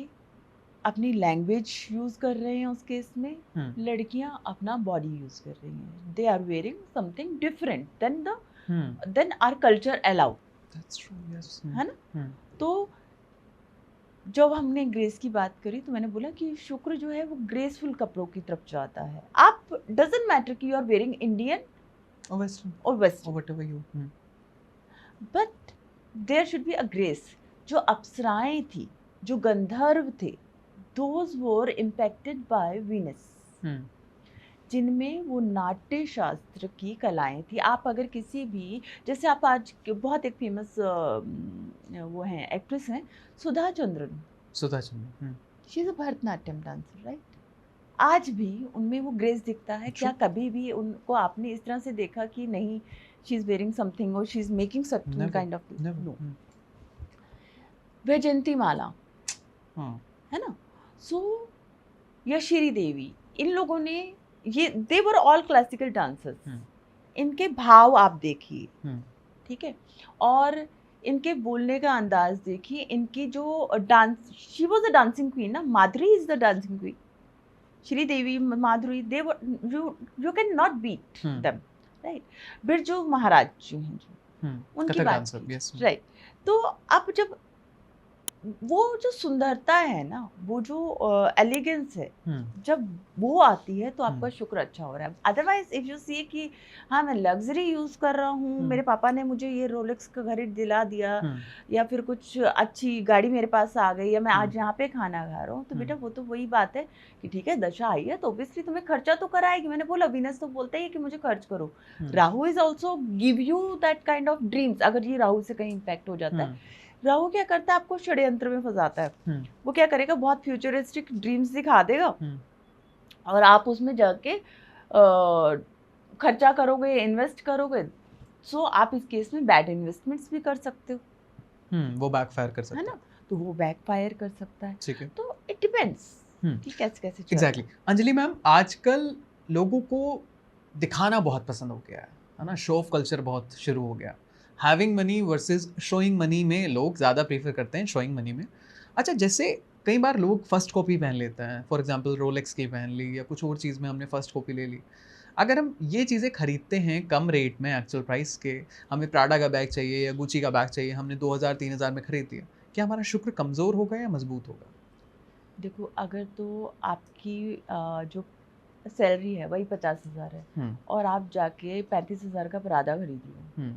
अपनी लैंग्वेज यूज़ कर रहे हैं उस केस में, लड़कियां अपना बॉडी यूज़ कर रही हैं, they are wearing something different than our culture allow, है ना। तो जब हमने ग्रेस की बात करी, तो मैंने बोला कि शुक्र जो है वो ग्रेसफुल कपड़ों की तरफ जाता है। आप डजंट मैटर कि यू आर वेयरिंग इंडियन और western, but there should be a grace. जो अप्सराएं थी जो गंधर्व थे, those were impacted by Venus, जिनमें वो नाट्य शास्त्र की कलाएं थी। आप अगर किसी भी, जैसे आप आज बहुत एक फेमस वो हैं एक्ट्रेस हैं Sudha Chandran, she is a Bharatanatyam dancer, right? आज भी उनमें वो ग्रेस दिखता है क्या? कभी भी उनको आपने इस तरह से देखा कि नहीं शी इज वेयरिंग समथिंग और she is making certain kind of, no. Vyjayanthimala है ना, सो या श्री देवी, इन लोगों ने ये, दे वर ऑल क्लासिकल डांसर्स। इनके भाव आप देखिए, ठीक है, और इनके बोलने का अंदाज देखिए, इनकी जो dance, she was a dancing queen ना, Madhuri is the dancing queen, Sridevi, Madhuri, they were, you can not beat them, right? Birju Maharaj जो हैं, जो उनकी बात, राइट? तो अब जब वो जो सुंदरता है ना, वो जो एलिगेंस है, जब वो आती है तो आपका शुक्र अच्छा हो रहा है। अदरवाइज इफ यू सी कि हाँ मैं लग्जरी यूज कर रहा हूँ, मेरे पापा ने मुझे ये रोलेक्स का घड़ी दिला दिया, या फिर कुछ अच्छी गाड़ी मेरे पास आ गई, या मैं आज यहाँ पे खाना खा रहा हूँ, तो बेटा वो तो वही बात है कि ठीक है दशा आई है तो ऑब्वियसली तुम्हें खर्चा तो कराएगी। मैंने बोला वीनस तो बोलते ही कि मुझे खर्च करो, Rahu is also give you that kind of dreams. अगर ये राहु से कहीं इम्पैक्ट हो जाता है, राहु क्या करता है, आपको षड्यंत्र में फंसाता है। वो क्या करेगा, बहुत फ्यूचरिस्टिक ड्रीम्स दिखा देगा और आप उसमें जाके खर्चा करोगे, इन्वेस्ट करोगे, सो आप इस केस में बैड इन्वेस्टमेंट्स भी कर सकते हो, वो बैकफायर कर सकता है ना, तो वो बैकफायर कर सकता है। ठीक है, तो इट डिपेंड्स कि कैसे कैसे एग्जैक्टली। अंजलि मैम, आजकल लोगों को दिखाना बहुत पसंद हो गया है ना, शो ऑफ कल्चर बहुत शुरू हो गया। Having money versus showing money में लोग ज़्यादा प्रेफर करते हैं शोइंग मनी में। अच्छा, जैसे कई बार लोग फर्स्ट कॉपी पहन लेते हैं, फॉर एग्जांपल रोलेक्स की पहन ली या कुछ और चीज़ में हमने फर्स्ट कॉपी ले ली। अगर हम ये चीज़ें खरीदते हैं कम रेट में एक्चुअल प्राइस के, हमें प्राडा का बैग चाहिए या गुची का बैग चाहिए, हमने 2000-3000 में खरीद दिया, क्या हमारा शुक्र कमज़ोर होगा या मजबूत होगा? देखो, अगर तो आपकी जो सैलरी है वही 50,000 है और आप जाके 35,000 का प्राडा खरीद लो,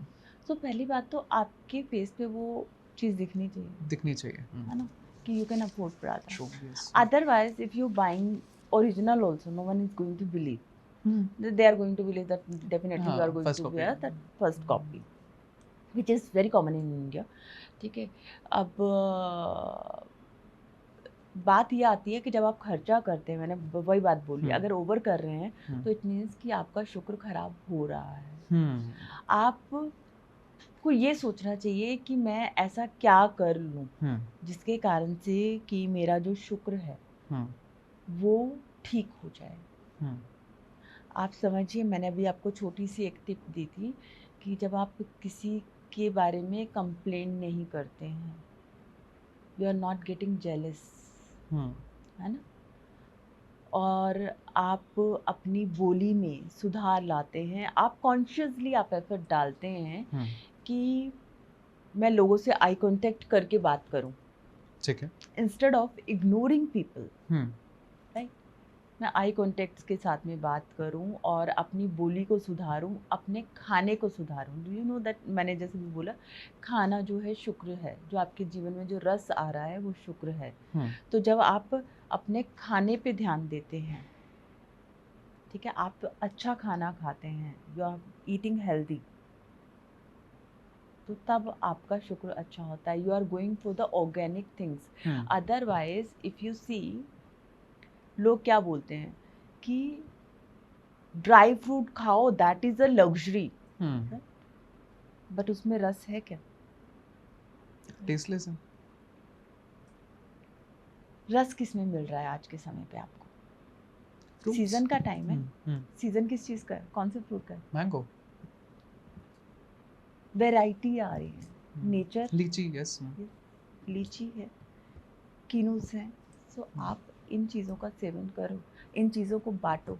तो पहली बात तो आपके फेस पे वो चीज़ दिखनी चाहिए, है ना, कि you can afford Prada. Otherwise if you buying original also, no one is going to believe, they are going to believe that definitely you are going to wear that first copy, which is very common in India, ठीक है। अब बात ये आती है कि जब आप खर्चा करते हैं, मैंने वही बात बोली, अगर ओवर कर रहे हैं तो इट मीन्स कि आपका शुक्र खराब हो रहा है। आपको ये सोचना चाहिए कि मैं ऐसा क्या कर लूं जिसके कारण से कि मेरा जो शुक्र है वो ठीक हो जाए। आप समझिए, मैंने अभी आपको छोटी सी एक टिप दी थी कि जब आप किसी के बारे में कंप्लेन नहीं करते हैं, you are not getting jealous, है ना, और आप अपनी बोली में सुधार लाते हैं, आप कॉन्शियसली आप एफर्ट डालते हैं कि मैं लोगों से आई कांटेक्ट करके बात करूं, ठीक है, instead of ignoring people, right. मैं आई कॉन्टेक्ट के साथ में बात करूं और अपनी बोली को सुधारूं, अपने खाने को सुधारूं। डू यू नो दैट, मैंने जैसे भी बोला, खाना जो है शुक्र है, जो आपके जीवन में जो रस आ रहा है वो शुक्र है। तो जब आप अपने खाने पे ध्यान देते हैं, ठीक है, आप अच्छा खाना खाते हैं, यू आर ईटिंग हेल्दी, तो तब आपका शुक्र अच्छा होता है। You are going for the organic things. Otherwise if you see, लोग क्या बोलते हैं कि ड्राई फ्रूट खाओ, that is a luxury, but उसमें रस है क्या? टेस्टलेस है। रस किस में मिल रहा है आज के समय पे आपको? सीजन का टाइम है, सीजन किस चीज का है, कौन से फ्रूट का है? मैंगो। वैरायटी आ रही है, नेचर, लीची, यस, लीची है, किनुस है, सो आप इन चीज़ों का सेवन करो, इन चीज़ों को बांटो,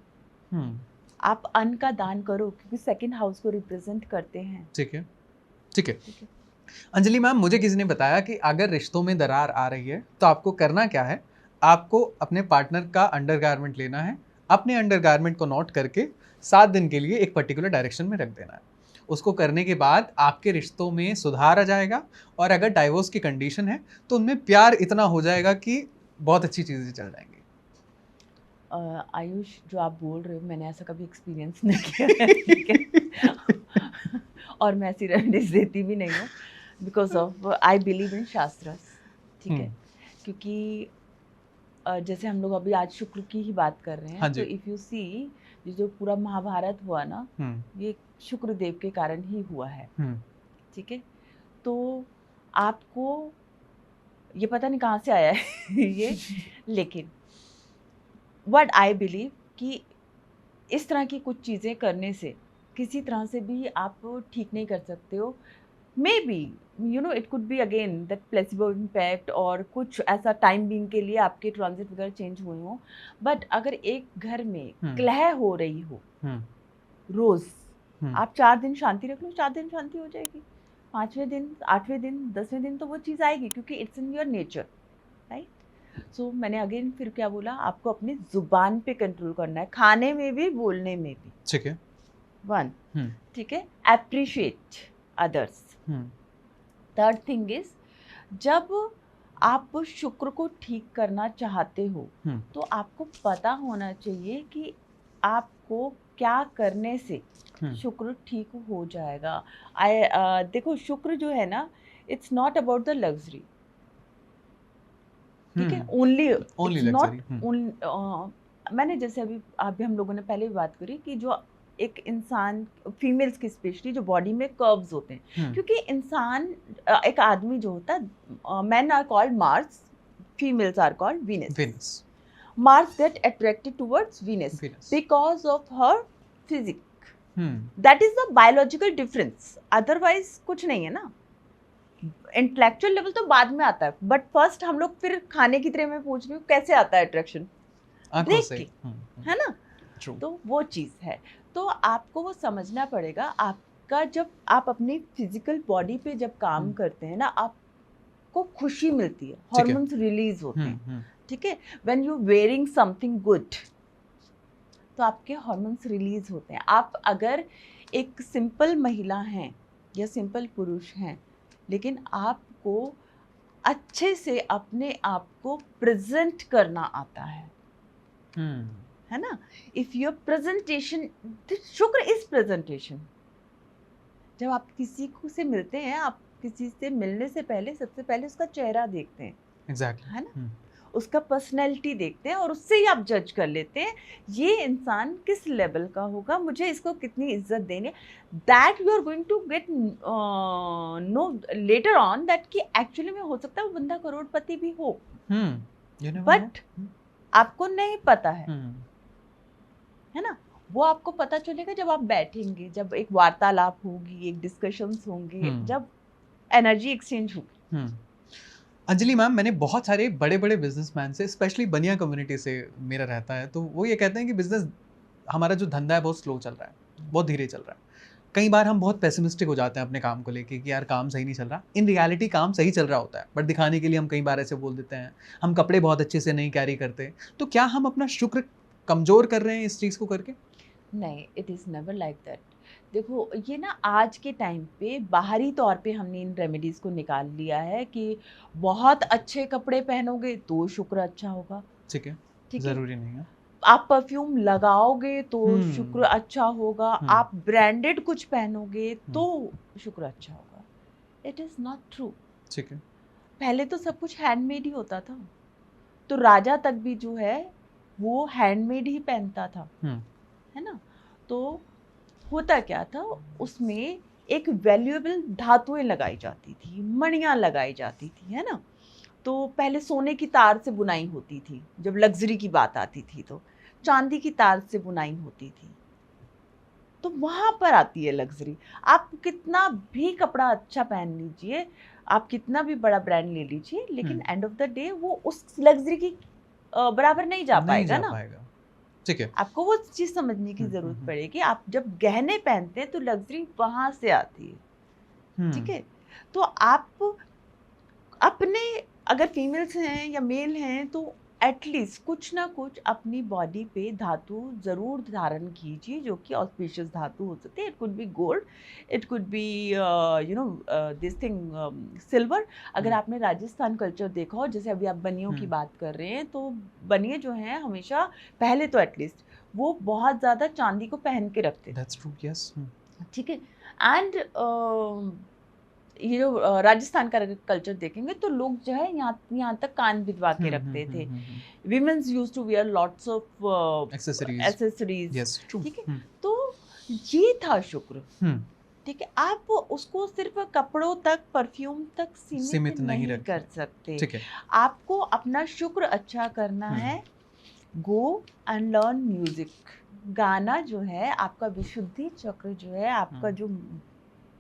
आप अन्न का दान करो, क्योंकि सेकंड हाउस को रिप्रेजेंट करते हैं। ठीक है, ठीक है। अंजलि मैम, मुझे किसी ने बताया कि अगर रिश्तों में दरार आ रही है तो आपको करना क्या है, आपको अपने पार्टनर का अंडरगारमेंट लेना है, अपने अंडरगारमेंट को नोट करके 7 दिन के लिए एक पर्टिकुलर डायरेक्शन में रख देना है, उसको करने के बाद आपके रिश्तों में सुधार आ जाएगा, और अगर डाइवोर्स की कंडीशन है तो उनमें प्यार इतना हो जाएगा कि बहुत अच्छी चीज़ें चल जाएंगी। आयुष, जो आप बोल रहे हो मैंने ऐसा कभी एक्सपीरियंस नहीं किया है, ठीक है। और मैं ऐसी रेमेडीज देती भी नहीं हूँ, because of I believe in shastras, ठीक है। क्योंकि जैसे हम लोग अभी आज शुक्र की ही बात कर रहे हैं, हाँ तो जी। इफ़ यू सी, जो पूरा महाभारत हुआ ना, ये शुक्र देव के कारण ही हुआ है, ठीक है। तो आपको ये पता नहीं कहाँ से आया है ये, लेकिन व्हाट आई बिलीव कि इस तरह की कुछ चीज़ें करने से किसी तरह से भी आप ठीक नहीं कर सकते हो। May be you know it could be again that placebo impact, और कुछ ऐसा टाइम बीइंग के लिए आपके ट्रांजिट वगैरह चेंज हुए हों, बट अगर एक घर में कलह हो रही हो रोज, आप 4 दिन शांति रख लो, 4 दिन शांति हो जाएगी। 5वें दिन, 8वें दिन, 10वें दिन तो वो चीज़ आएगी, क्योंकि it's in your nature, right. So मैंने अगेन फिर क्या बोला, आपको अपनी जुबान पे कंट्रोल करना है, खाने में भी, बोलने में भी, ठीक है। 1, ठीक है। Appreciate others. 3rd thing is, जब आप शुक्र को ठीक करना चाहते हो तो आपको पता होना चाहिए कि आपको क्या करने से शुक्र ठीक हो जाएगा। देखो, शुक्र जो है ना, it's not about the luxury, ठीक है। ओनली नॉट, मैंने जैसे अभी हम लोगों ने पहले भी बात करी कि जो एक इंसान, फीमेल्स की स्पेशली, जो बॉडी में कर्व्स होते हैं, क्योंकि इंसान, एक आदमी जो होता है, men are called Mars, females are called Venus. Mars get attracted towards Venus because of her physique, that is the biological difference, otherwise कुछ नहीं है ना। इंटेलेक्चुअल लेवल तो बाद में आता है, बट फर्स्ट हम लोग फिर खाने की तरह में पूछ रही हूँ कैसे आता है अट्रैक्शन, देख के, है ना। तो वो चीज़ है, तो आपको वो समझना पड़ेगा। आपका, जब आप अपनी फिजिकल बॉडी पे जब काम करते हैं ना, आपको खुशी मिलती है, हार्मोन्स रिलीज होते हैं, ठीक है। When you wearing something good, तो आपके हार्मोन्स रिलीज होते हैं। आप अगर एक सिंपल महिला हैं या सिंपल पुरुष हैं, लेकिन आपको अच्छे से अपने आप को प्रेजेंट करना आता है ना। इफ योर प्रेजेंटेशन, शुक्र इज प्रेजेंटेशन। जब आप किसी को से मिलते हैं, आप किसी से मिलने से पहले सबसे पहले उसका चेहरा देखते हैं, exactly. है ना, उसका पर्सनैलिटी देखते हैं, और उससे ही आप जज कर लेते हैं ये इंसान किस लेवल का होगा, मुझे इसको कितनी इज्जत देनी है। That you are going to get know later on, that कि एक्चुअली में हो सकता है वो बंदा करोड़पति भी हो, बट आपको नहीं पता है ना। वो आपको पता चलेगा जब आप बैठेंगे, जब एक वार्तालाप होगी, एक डिस्कशंस होंगे, जब एनर्जी एक्सचेंज होगी। अंजलि मैम, मैंने बहुत सारे बड़े बड़े बिजनेसमैन से, स्पेशली बनिया कम्युनिटी से मेरा रहता है, तो वो ये कहते हैं कि बिजनेस, हमारा जो धंधा है बहुत स्लो चल रहा है, बहुत धीरे चल रहा है। कई बार हम बहुत पेसिमिस्टिक हो जाते हैं अपने काम को लेके कि यार काम सही नहीं चल रहा। इन रियलिटी काम सही चल रहा होता है, बट दिखाने के लिए हम कई बार ऐसे बोल देते हैं। हम कपड़े बहुत अच्छे से नहीं कैरी करते, तो क्या हम अपना शुक्र कमज़ोर कर रहे हैं इस चीज़ को करके? नहीं, it is never like that. देखो, ये ना आज के टाइम पे बाहरी तौर पे हमने इन रेमेडीज़ को निकाल लिया है कि बहुत अच्छे कपड़े पहनोगे तो शुक्र अच्छा होगा, ठीक है, ठीक है। ज़रूरी नहीं है। आप परफ्यूम लगाओगे तो शुक्र अच्छा होगा, आप ब्रांडेड कुछ पहनोगे तो शुक्र अच्छा होगा। इट इज़ नॉट ट्रू, ठीक है। पहले तो सब कुछ हैंडमेड ही होता था, तो राजा तक भी जो है वो हैंडमेड ही पहनता था, है ना। तो होता क्या था, उसमें एक वैल्यूएबल धातुएं लगाई जाती थी, मणियाँ लगाई जाती थी, है ना। तो पहले सोने की तार से बुनाई होती थी, जब लग्जरी की बात आती थी तो चांदी की तार से बुनाई होती थी, तो वहाँ पर आती है लग्जरी। आप कितना भी कपड़ा अच्छा पहन लीजिए, आप कितना भी बड़ा ब्रांड ले लीजिए, लेकिन एंड ऑफ द डे वो उस लग्जरी की बराबर नहीं जा पाएगा ना। ठीक है। आपको वो चीज़ समझने की ज़रूरत पड़ेगी। आप जब गहने पहनते हैं तो लग्जरी वहाँ से आती है, ठीक है। तो आप अपने, अगर फीमेल्स हैं या मेल हैं, तो एटलीस्ट कुछ ना कुछ अपनी बॉडी पे धातु जरूर धारण कीजिए जो कि ऑस्पिशियस धातु हो सकते हैं. It could be gold, it could be this thing silver. अगर आपने राजस्थान कल्चर देखा हो, जैसे अभी आप बनियों की बात कर रहे हैं, तो बनिए जो हैं हमेशा पहले तो एटलीस्ट वो बहुत ज़्यादा चांदी को पहन के रखते थे. That's true, yes. ठीक है. एंड ये जो राजस्थान का कल्चर देखेंगे तो लोग जो है यहाँ तक कान भिजवा के रखते थे. Womens used to wear lots of accessories. Yes, true. ठीक है. तो ये था शुक्र. ठीक है. आप उसको सिर्फ कपड़ों तक, परफ्यूम तक सीमित नहीं कर सकते. ठीक है. आपको अपना शुक्र अच्छा करना है. Go and learn music. गाना जो है आपका विशुद्धि चक्र जो है आपका जो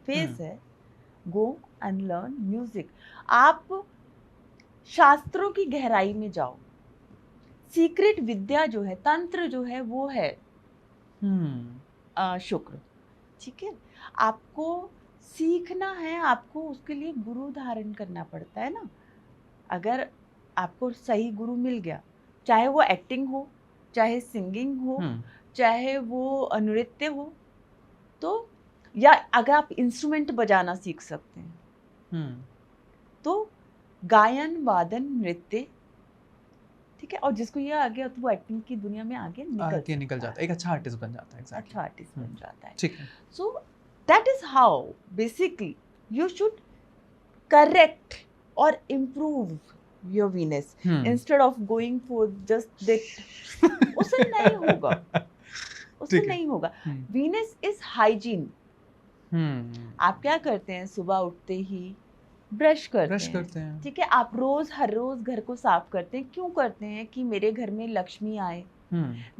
फेस है, गो एंड लर्न म्यूजिक. आप शास्त्रों की गहराई में जाओ. सीक्रेट विद्या जो है, तंत्र जो है, वो है शुक्र. ठीक है. आपको सीखना है, आपको उसके लिए गुरु धारण करना पड़ता है ना. अगर आपको सही गुरु मिल गया, चाहे वो एक्टिंग हो, चाहे सिंगिंग हो, चाहे वो नृत्य हो, तो या अगर आप इंस्ट्रूमेंट बजाना सीख सकते हैं, तो गायन, वादन, नृत्य. ठीक है. और जिसको ये आ गया तो वो एक्टिंग की दुनिया में आगे निकल जाता है. एक अच्छा आर्टिस्ट बन जाता है. अच्छा आर्टिस्ट बन जाता है. ठीक है. So that is how basically you should correct और improve your Venus instead of going for just that. उससे नहीं होगा. उससे नहीं होगा. Venus is hygiene. आप क्या करते हैं? सुबह उठते ही ब्रश करते हैं. ठीक है. आप हर रोज घर को साफ करते हैं. क्यों करते हैं? कि मेरे घर में लक्ष्मी आए.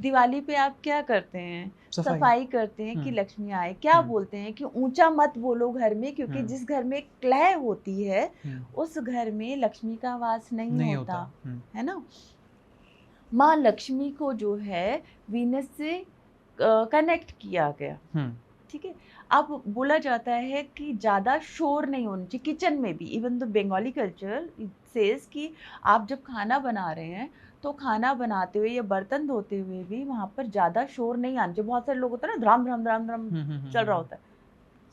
दिवाली पे आप क्या करते हैं? सफाई करते हैं कि लक्ष्मी आए. क्या बोलते हैं कि ऊंचा मत बोलो घर में, क्योंकि जिस घर में क्लह होती है उस घर में लक्ष्मी का वास नहीं होता. है ना. माँ लक्ष्मी को जो है वीनस से कनेक्ट किया गया. ठीक है. अब बोला जाता है कि ज़्यादा शोर नहीं होना चाहिए किचन में भी. Even the Bengali culture says कि आप जब खाना बना रहे हैं तो खाना बनाते हुए या बर्तन धोते हुए भी वहाँ पर ज़्यादा शोर नहीं आना चाहिए. बहुत सारे लोग होते हैं ना, ध्राम ध्राम ध्राम ध्राम चल रहा होता है.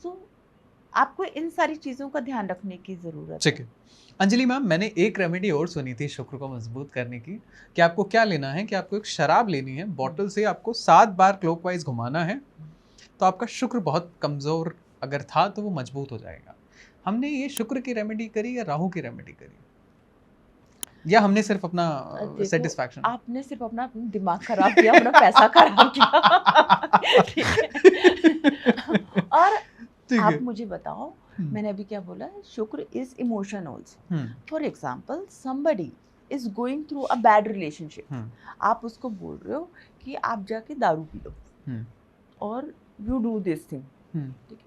सो आपको इन सारी चीज़ों का ध्यान रखने की ज़रूरत है. अंजलि मैम, मैंने एक रेमेडी और सुनी थी शुक्र को मजबूत करने की, कि आपको क्या लेना है, कि आपको एक शराब लेनी है, बॉटल से आपको 7 बार क्लॉकवाइज घुमाना है, तो आपका शुक्र बहुत कमज़ोर अगर था तो वो मजबूत हो जाएगा. हमने ये शुक्र की रेमेडी करी या राहु की रेमेडी करी, या हमने सिर्फ अपना सेटिस्फैक्शन? आपने सिर्फ अपना दिमाग खराब किया, अपना पैसा खराब किया. और आप मुझे बताओ, मैंने अभी क्या बोला? शुक्र is emotion also. For example, somebody is going through a bad relationship. आप उसको बोल रहे हो कि आप जाके दारू पी लो और यू डू दिस थिंग. ठीक है.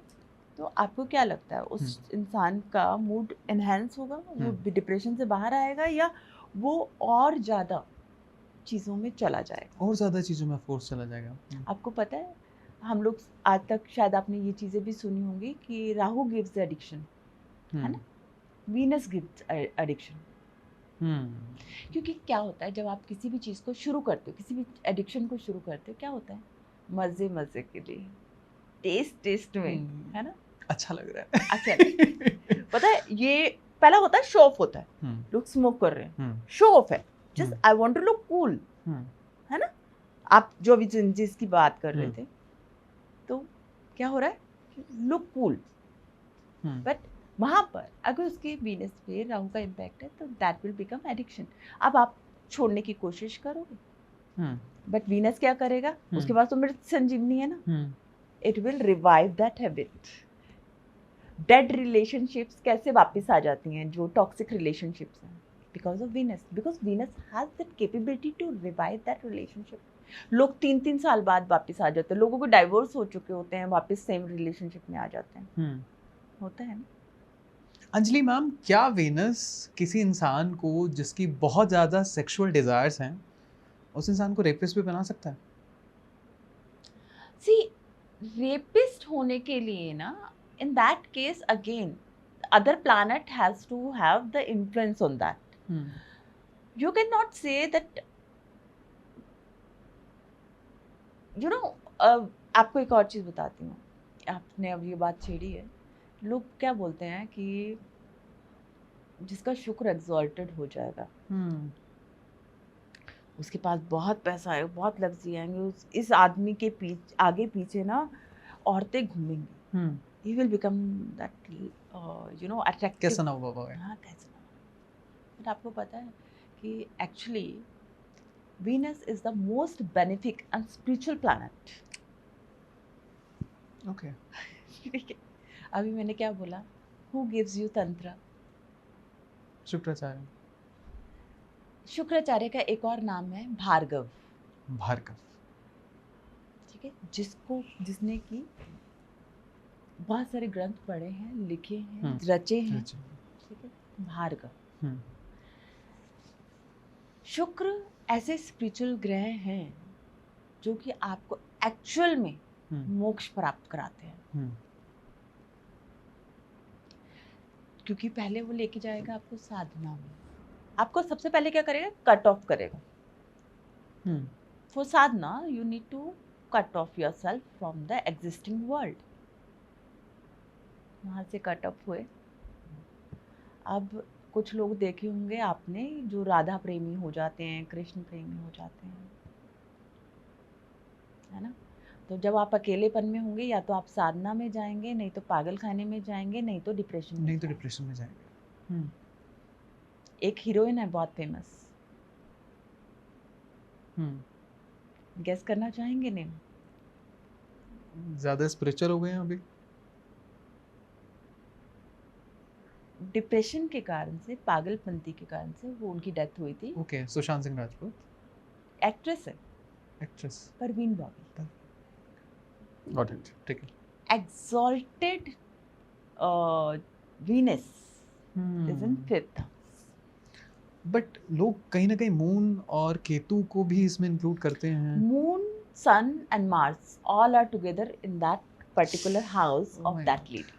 तो आपको क्या लगता है, उस इंसान का मूड एनहेंस होगा, वो डिप्रेशन से बाहर आएगा, या वो और ज़्यादा चीज़ों में चला जाएगा? और ज़्यादा चीज़ों में ऑफकोर्स चला जाएगा. आपको पता है, हम लोग आज तक शायद आपने ये चीज़ें भी सुनी होंगी कि राहु गिव्स एडिक्शन, है ना, वीनस गिव्स एडिक्शन. क्योंकि क्या होता है, जब आप किसी भी चीज़ को शुरू करते हो, किसी भी एडिक्शन को शुरू करते हो, क्या होता है? मज़े के लिए, टेस्ट में, है ना, अच्छा लग रहा है. अच्छा लग पता है, ये पहला होता है शो ऑफ होता है. लोग स्मोक कर रहे हैं, शो ऑफ है, just I want to look cool, है ना. आप जो भी जिसकी बात कर रहे थे, तो क्या हो रहा है? Look cool. बट वहाँ पर अगर उसके वीनस पे राहु का इम्पैक्ट है तो दैट विल बिकम एडिक्शन. अब आप छोड़ने की कोशिश करोगे, बट वीनस क्या करेगा? उसके पास तो मृत संजीवनी है ना. It will revive that habit. Dead relationships कैसे वापस आ जाती हैं, जो टॉक्सिक रिलेशनशिप्स हैं? Because of Venus. Because Venus has that capability to revive that relationship. लोग 3-3 साल बाद वापस आ जाते हैं. लोगों को डाइवोर्स हो चुके होते हैं, वापस सेम रिलेशनशिप में आ जाते हैं. होता है ना. अंजलि मैम, क्या वीनस किसी इंसान को जिसकी बहुत ज़्यादा सेक्सुअल डिज़ायर्स हैं, उस इंसान को रेपिस्ट भी बना सकता है? सी, रेपिस्ट होने के लिए ना, in that case again other planet has to have the influence on that. You cannot say that, you know, आपको एक और चीज़ बताती हूँ, आपने अब ये बात छेड़ी है। लोग क्या बोलते हैं कि जिसका शुक्र एग्जॉल्टेड हो जाएगा, उसके पास बहुत पैसा है, बहुत लग्जरी आएंगे, इस आदमी के आगे पीछे ना औरतें घूमेंगी, he will become that attractive. कैसा ना हुआ है? हाँ, कैसा ना हुआ। बट आपको पता है कि actually Venus is the most benefic and spiritual planet. Okay. ठीक है, अभी मैंने क्या बोला? Who gives you tantra? Shukracharya. Shukracharya का एक और नाम है भार्गव। भार्गव, ठीक है, जिसने की बहुत सारे ग्रंथ पढ़े हैं, लिखे हैं, रचे हैं, ठीक है, भार्गव। शुक्र ऐसे स्पिरिचुअल ग्रह हैं जो कि आपको एक्चुअल में मोक्ष प्राप्त कराते हैं। क्योंकि पहले वो लेके जाएगा आपको साधना में। आपको सबसे पहले क्या करेगा? कट ऑफ करेगा। For sadhana you need to cut off yourself from the existing world. वहाँ से कट ऑफ हुए। अब कुछ लोग देखे होंगे आपने जो राधा प्रेमी हो जाते हैं, कृष्ण प्रेमी हो जाते हैं, है ना? तो जब आप अकेलेपन में होंगे, या तो आप साधना में जाएंगे, नहीं तो पागल खाने में जाएंगे, नहीं तो डिप्रेशन में जाएंगे। एक हीरोइन है बहुत फेमस, गेस करना चाहेंगे? नहीं, ज्यादा स्पिरिचुअल हो गए हैं अभी। डिप्रेशन के कारण से, पागलपंती के कारण से वो उनकी डेथ हुई थी। ओके, सुशांत सिंह राजपूत। एक्ट्रेस है, actress Parveen Bobby. Got it, ठीक है। Exalted Venus is in 5th। But लोग कहीं ना कहीं मून और केतु को भी इसमें इंक्लूड करते हैं। Moon, sun and Mars all are together in that particular house of that lady.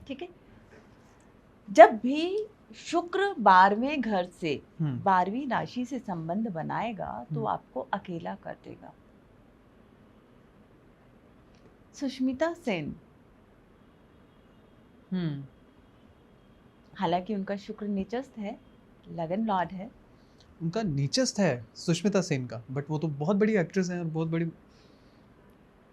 ठीक है, जब भी शुक्र 12वें घर से 12वीं राशि से संबंध बनाएगा तो आपको अकेला कर देगा। सुष्मिता सेन, हालांकि उनका शुक्र नीचस्थ है, लगन लॉर्ड है, उनका नीचस्थ है सुष्मिता सेन का, बट वो तो बहुत बड़ी एक्ट्रेस है और बहुत बड़ी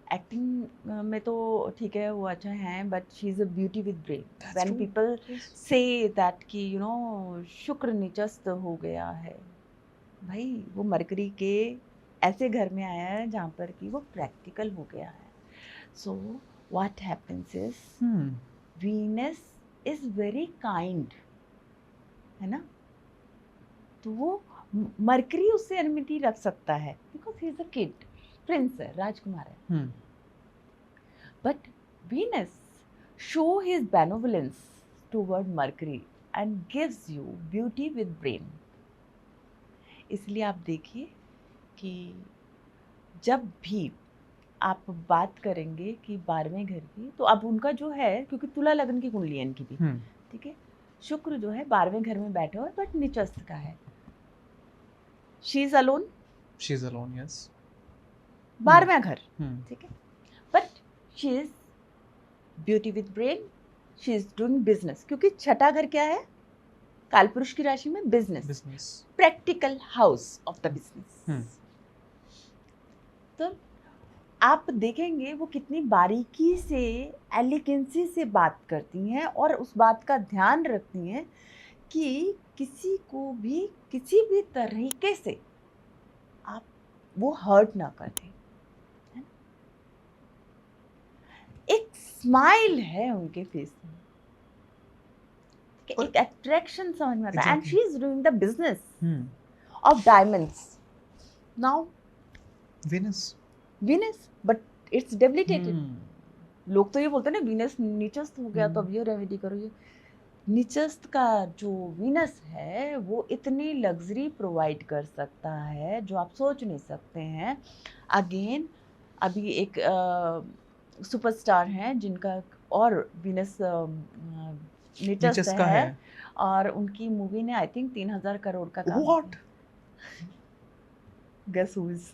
एक्टिंग में तो ठीक है, वो अच्छा है, but she is a beauty with brain. When people say that कि यू नो शुक्र नीचस्थ हो गया है, भाई वो मरकरी के ऐसे घर में आया है जहाँ पर कि वो प्रैक्टिकल हो गया है। So what happens is Venus is very kind, है ना? तो वो मरकरी उससे एनमिटी रख सकता है because he is a kid, prince है, राजकुमार है। But Venus show his benevolence toward Mercury and gives you beauty with brain. इसलिए आप देखिए कि जब भी आप बात करेंगे कि 12वें घर की, तो अब उनका जो है, क्योंकि तुला लग्न की कुंडली है इनकी भी, ठीक है, शुक्र जो है 12वें घर में बैठा हुआ है बट नीचस्थ का है। शी इज अलोन, यस, 12वां घर, ठीक है, but she is beauty with brain, she is doing business, क्योंकि छठा घर क्या है कालपुरुष की राशि में? Business, practical house of the business. तो आप देखेंगे वो कितनी बारीकी से, एलिगेंसी से बात करती हैं और उस बात का ध्यान रखती हैं कि किसी को भी किसी भी तरीके से आप वो हर्ट ना कर दें। एक स्माइल है उनके फेस में, एक अट्रैक्शन समझ में आता है, and she is doing the business of diamonds now. Venus, but it's debilitated. लोग तो ये बोलते हैं ना वीनस नीचस्थ हो गया तो अब ये रेमेडी करो। ये नीचस्थ का जो वीनस है वो इतनी लग्जरी प्रोवाइड कर सकता है जो आप सोच नहीं सकते हैं। अगेन अभी एक सुपरस्टार हैं जिनका और वीनस निचस्त निचस्त का है। और उनकी मूवी ने आई थिंक 3,000 करोड़ का काम What? Guess who is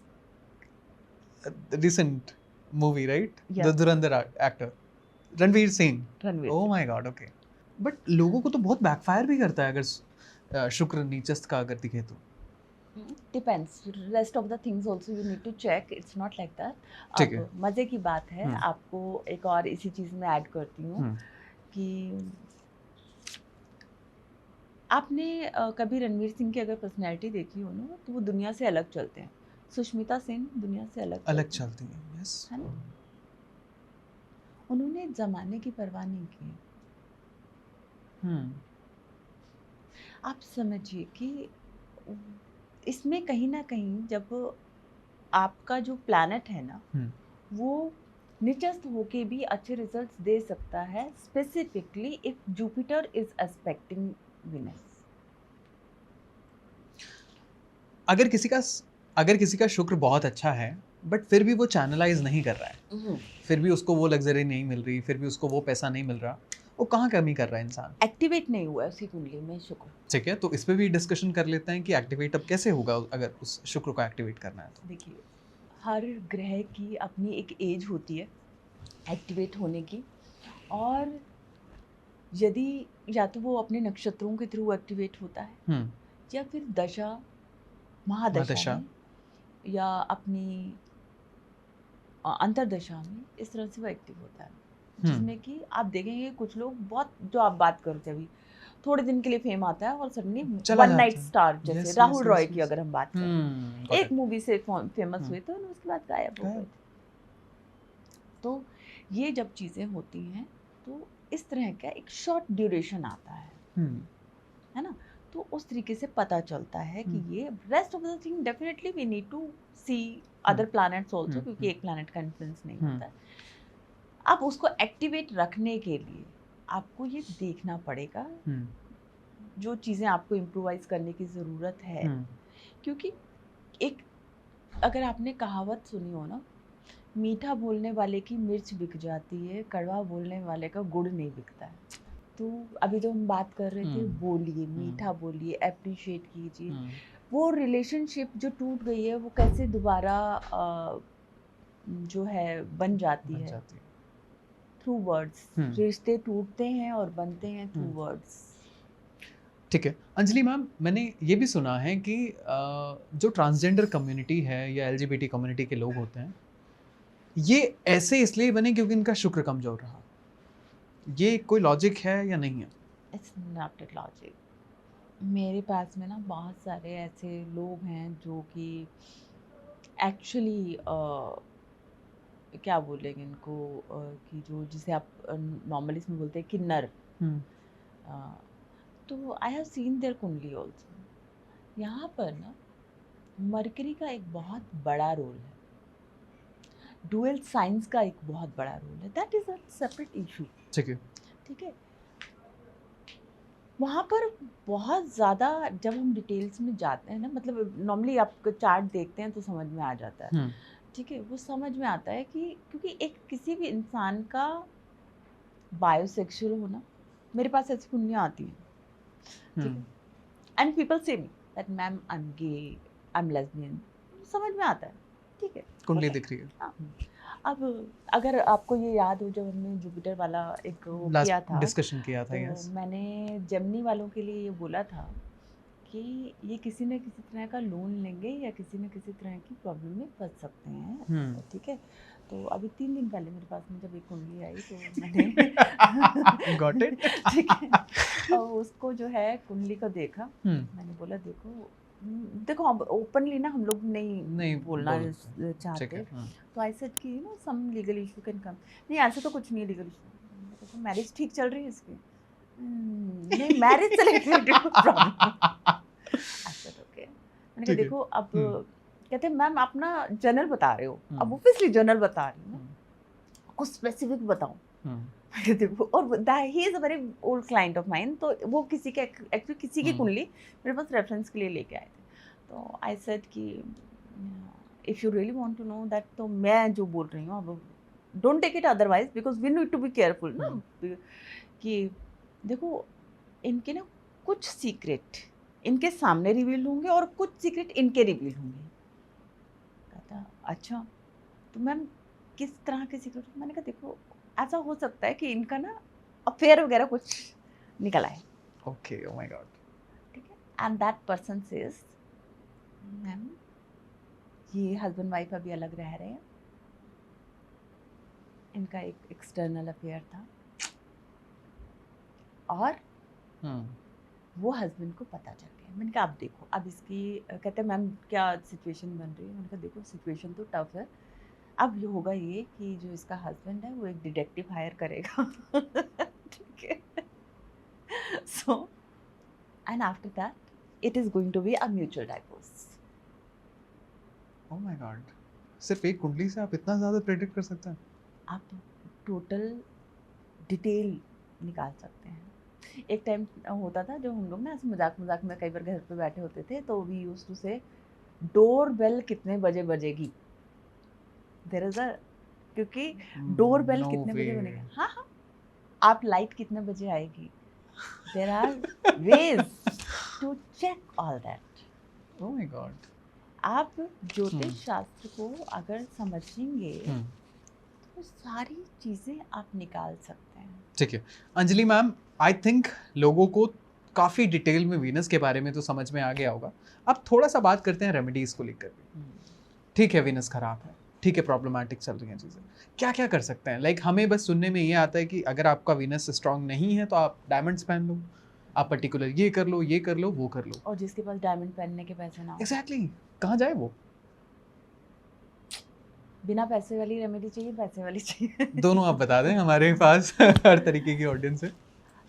Recent movie, right? Yeah. The Dhurandhar actor. Ranveer Singh. Ranveer Oh my God, okay. But लोगों को तो बहुत बैकफायर भी करता है अगर शुक्र नीचस्त का अगर दिखे तो। Depends, rest of the things also you need to check, it's not like that. ठीक है। अब मजे की बात है, आपको एक और इसी चीज में ऐड करती हूँ कि आपने कभी रणवीर सिंह की अगर पर्सनैलिटी देखी हो ना, तो वो दुनिया से अलग चलते हैं। सुष्मिता सेन दुनिया से अलग चलती है, yes. है ना? उन्होंने जमाने की परवाह नहीं की। आप समझिए कि इसमें कहीं ना कहीं जब आपका जो प्लैनेट है ना, वो निचस्त होके भी अच्छे रिजल्ट्स दे सकता है, specifically if Jupiter is expecting Venus. अगर किसी का शुक्र बहुत अच्छा है बट फिर भी वो चैनलाइज नहीं कर रहा है, फिर भी उसको वो लग्जरी नहीं मिल रही, फिर भी उसको वो पैसा नहीं मिल रहा, वो कहाँ कमी कर रहा है इंसान? एक्टिवेट नहीं हुआ उसकी कुंडली में शुक्र। ठीक है, तो इस पे भी डिस्कशन कर लेते हैं कि एक्टिवेट अब कैसे होगा अगर उस शुक्र को एक्टिवेट करना है तो। देखिए, हर ग्रह की अपनी एक एज होती है एक्टिवेट होने की, और यदि या तो वो अपने नक्षत्रों के थ्रू एक्टिवेट होता है या फिर दशा महादशा में या अपनी अंतरदशा में, इस तरह से वो एक्टिव होता है, जिसमें कि आप देखेंगे कुछ लोग बहुत, जो आप बात करते हैं अभी, थोड़े दिन के लिए फेम आता है और सडनली वन नाइट स्टार, जैसे राहुल रॉय की अगर हम बात करें, एक मूवी से फेमस हुए थे और उसके बाद गायब हो गए थे। तो ये जब चीज़ें होती हैं तो इस तरह का एक शॉर्ट ड्यूरेशन आता है ना, तो उस तरीके से पता चलता है कि ये rest of the thing definitely we need to see other planets also, क्योंकि एक प्लैनेट का इन्फ्लुएंस नहीं होता है। अब उसको एक्टिवेट रखने के लिए आपको ये देखना पड़ेगा जो चीज़ें आपको इम्प्रोवाइज करने की ज़रूरत है, क्योंकि एक, अगर आपने कहावत सुनी हो ना, मीठा बोलने वाले की मिर्च बिक जाती है, कड़वा बोलने वाले का गुड़ नहीं बिकता है। तो अभी जो हम बात कर रहे थे, बोलिए, मीठा बोलिए, अप्रिशिएट कीजिए। वो रिलेशनशिप जो टूट गई है वो कैसे दोबारा जो है बन जाती है थ्रू वर्ड्स। रिश्ते टूटते हैं और बनते हैं थ्रू वर्ड्स। ठीक है अंजलि मैम, मैंने ये भी सुना है कि जो ट्रांसजेंडर कम्युनिटी है या एलजीबीटी कम्युनिटी के लोग होते हैं, ये ऐसे इसलिए बने क्योंकि इनका शुक्र कमजोर रहा। ये कोई लॉजिक है या नहीं है? It's not a logic. मेरे पास में ना बहुत सारे ऐसे लोग हैं जो कि एक्चुअली क्या बोलेंगे इनको, कि जो जिसे आप नॉर्मली इसमें बोलते हैं किन्नर, तो आई हैव सीन देयर कुंडली ऑल्सो। यहाँ पर ना मरकरी का एक बहुत बड़ा रोल है, डुअल साइंस का एक बहुत बड़ा रोल है, that is a separate issue. ठीक है, वहाँ पर बहुत ज़्यादा जब हम डिटेल्स में जाते हैं ना, मतलब नॉर्मली आप चार्ट देखते हैं तो समझ में आ जाता है। ठीक है, वो समझ में आता है कि क्योंकि एक किसी भी इंसान का बायोसेक्सुअल होना, मेरे पास ऐसी कुंडलियाँ आती हैं, ठीक है, and people say me that ma'am I am gay, I am lesbian, समझ में आता है, ठीक है, कुंडली दिख रही है। हाँ। अब अगर आपको ये याद हो, जब हमने जुपिटर वाला एक किया था, डिस्कशन किया था, तो मैंने जेमिनी वालों के लिए ये बोला था कि ये किसी न किसी तरह का लोन लेंगे या किसी न किसी तरह की प्रॉब्लम में फंस सकते हैं। ठीक है, तो अभी 3 दिन पहले मेरे पास में जब एक कुंडली आई तो मैंने गॉट इट। ठीक है, और उसको जो है कुंडली को देखा, मैंने बोला देखो अब ओपनली ना हम लोग नहीं बोलना चाहते, तो आई सेड कि you know some legal issue can come. नहीं, ऐसे तो कुछ नहीं लीगल इशू, तो मैरिज ठीक चल रही है इसकी, नहीं मैरिज से related problem. I said okay. मैंने कहा देखो अब कहते हैं मैम आप ना जनरल बता रहे हो, अब ऑब्वियसली जनरल बता रही हूँ, कुछ स्पेसिफिक बताओ। देखो, और ही is a very old client of mine, तो वो किसी के एक्चुअली किसी की कुंडली मेरे पास रेफरेंस के लिए लेके आए थे, तो आई सेड कि if you really want to know that, तो मैं जो बोल रही हूँ अब don't take it otherwise, because we need to be careful ना, कि देखो इनके ना कुछ सीक्रेट इनके सामने रिवील होंगे और कुछ सीक्रेट इनके रिवील होंगे। कहता अच्छा तो मैम किस तरह के सीक्रेट? मैंने कहा देखो ऐसा हो सकता है कि इनका ना अफेयर वगैरह कुछ निकल आए, ओके, ओह माय गॉड। ठीक है। And that person says ma'am ये हस्बैंड वाइफ अभी अलग रह रहे हैं, इनका एक एक्सटर्नल अफेयर था और वो हस्बैंड को पता चल गया। मैंने कहा अब देखो अब इसकी कहते हैं मैम क्या सिचुएशन बन रही है? मैंने कहा देखो सिचुएशन तो टफ है। अब ये होगा ये कि जो इसका हस्बैंड है वो एक डिटेक्टिव हायर करेगा ठीक है। So and after that it is going to be a mutual divorce. Oh my God, सिर्फ एक कुंडली से आप इतना ज़्यादा प्रेडिक्ट कर सकते हैं? आप टोटल डिटेल निकाल सकते हैं। एक टाइम होता था जो हम लोग ना ऐसे मजाक मजाक में कई बार घर पे बैठे होते थे तो वी यूज्ड टू से डोर बेल कितने बजे बजेगी। देयर इज अ क्योंकि डोर बेल No कितने बजे way. बनेगा, हाँ हाँ, आप लाइट कितने बजे आएगी। There are ways to check all that. Oh my God. आप ज्योतिष शास्त्र को अगर समझेंगे तो सारी चीजें आप निकाल सकते हैं। ठीक है अंजलि मैम, आई थिंक लोगों को काफ़ी डिटेल में वीनस के बारे में तो समझ में आ गया होगा। अब थोड़ा सा बात करते हैं रेमेडीज़ को लेकर भी। ठीक है वीनस खराब है, ठीक है प्रॉब्लमैटिक चल रही हैं चीज़ें, क्या क्या कर सकते हैं? लाइक हमें बस सुनने में ये आता है कि अगर आपका वीनस स्ट्रांग नहीं है तो आप डायमंड्स पहन लो, आप पर्टिकुलर ये कर लो, ये कर लो, वो कर लो। और जिसके पास डायमंड पहनने के पैसे ना हो, एग्जैक्टली कहाँ जाए वो? बिना पैसे वाली रेमेडी चाहिए, पैसे वाली चाहिए दोनों आप बता दें, हमारे पास हर तरीके की ऑडियंस है।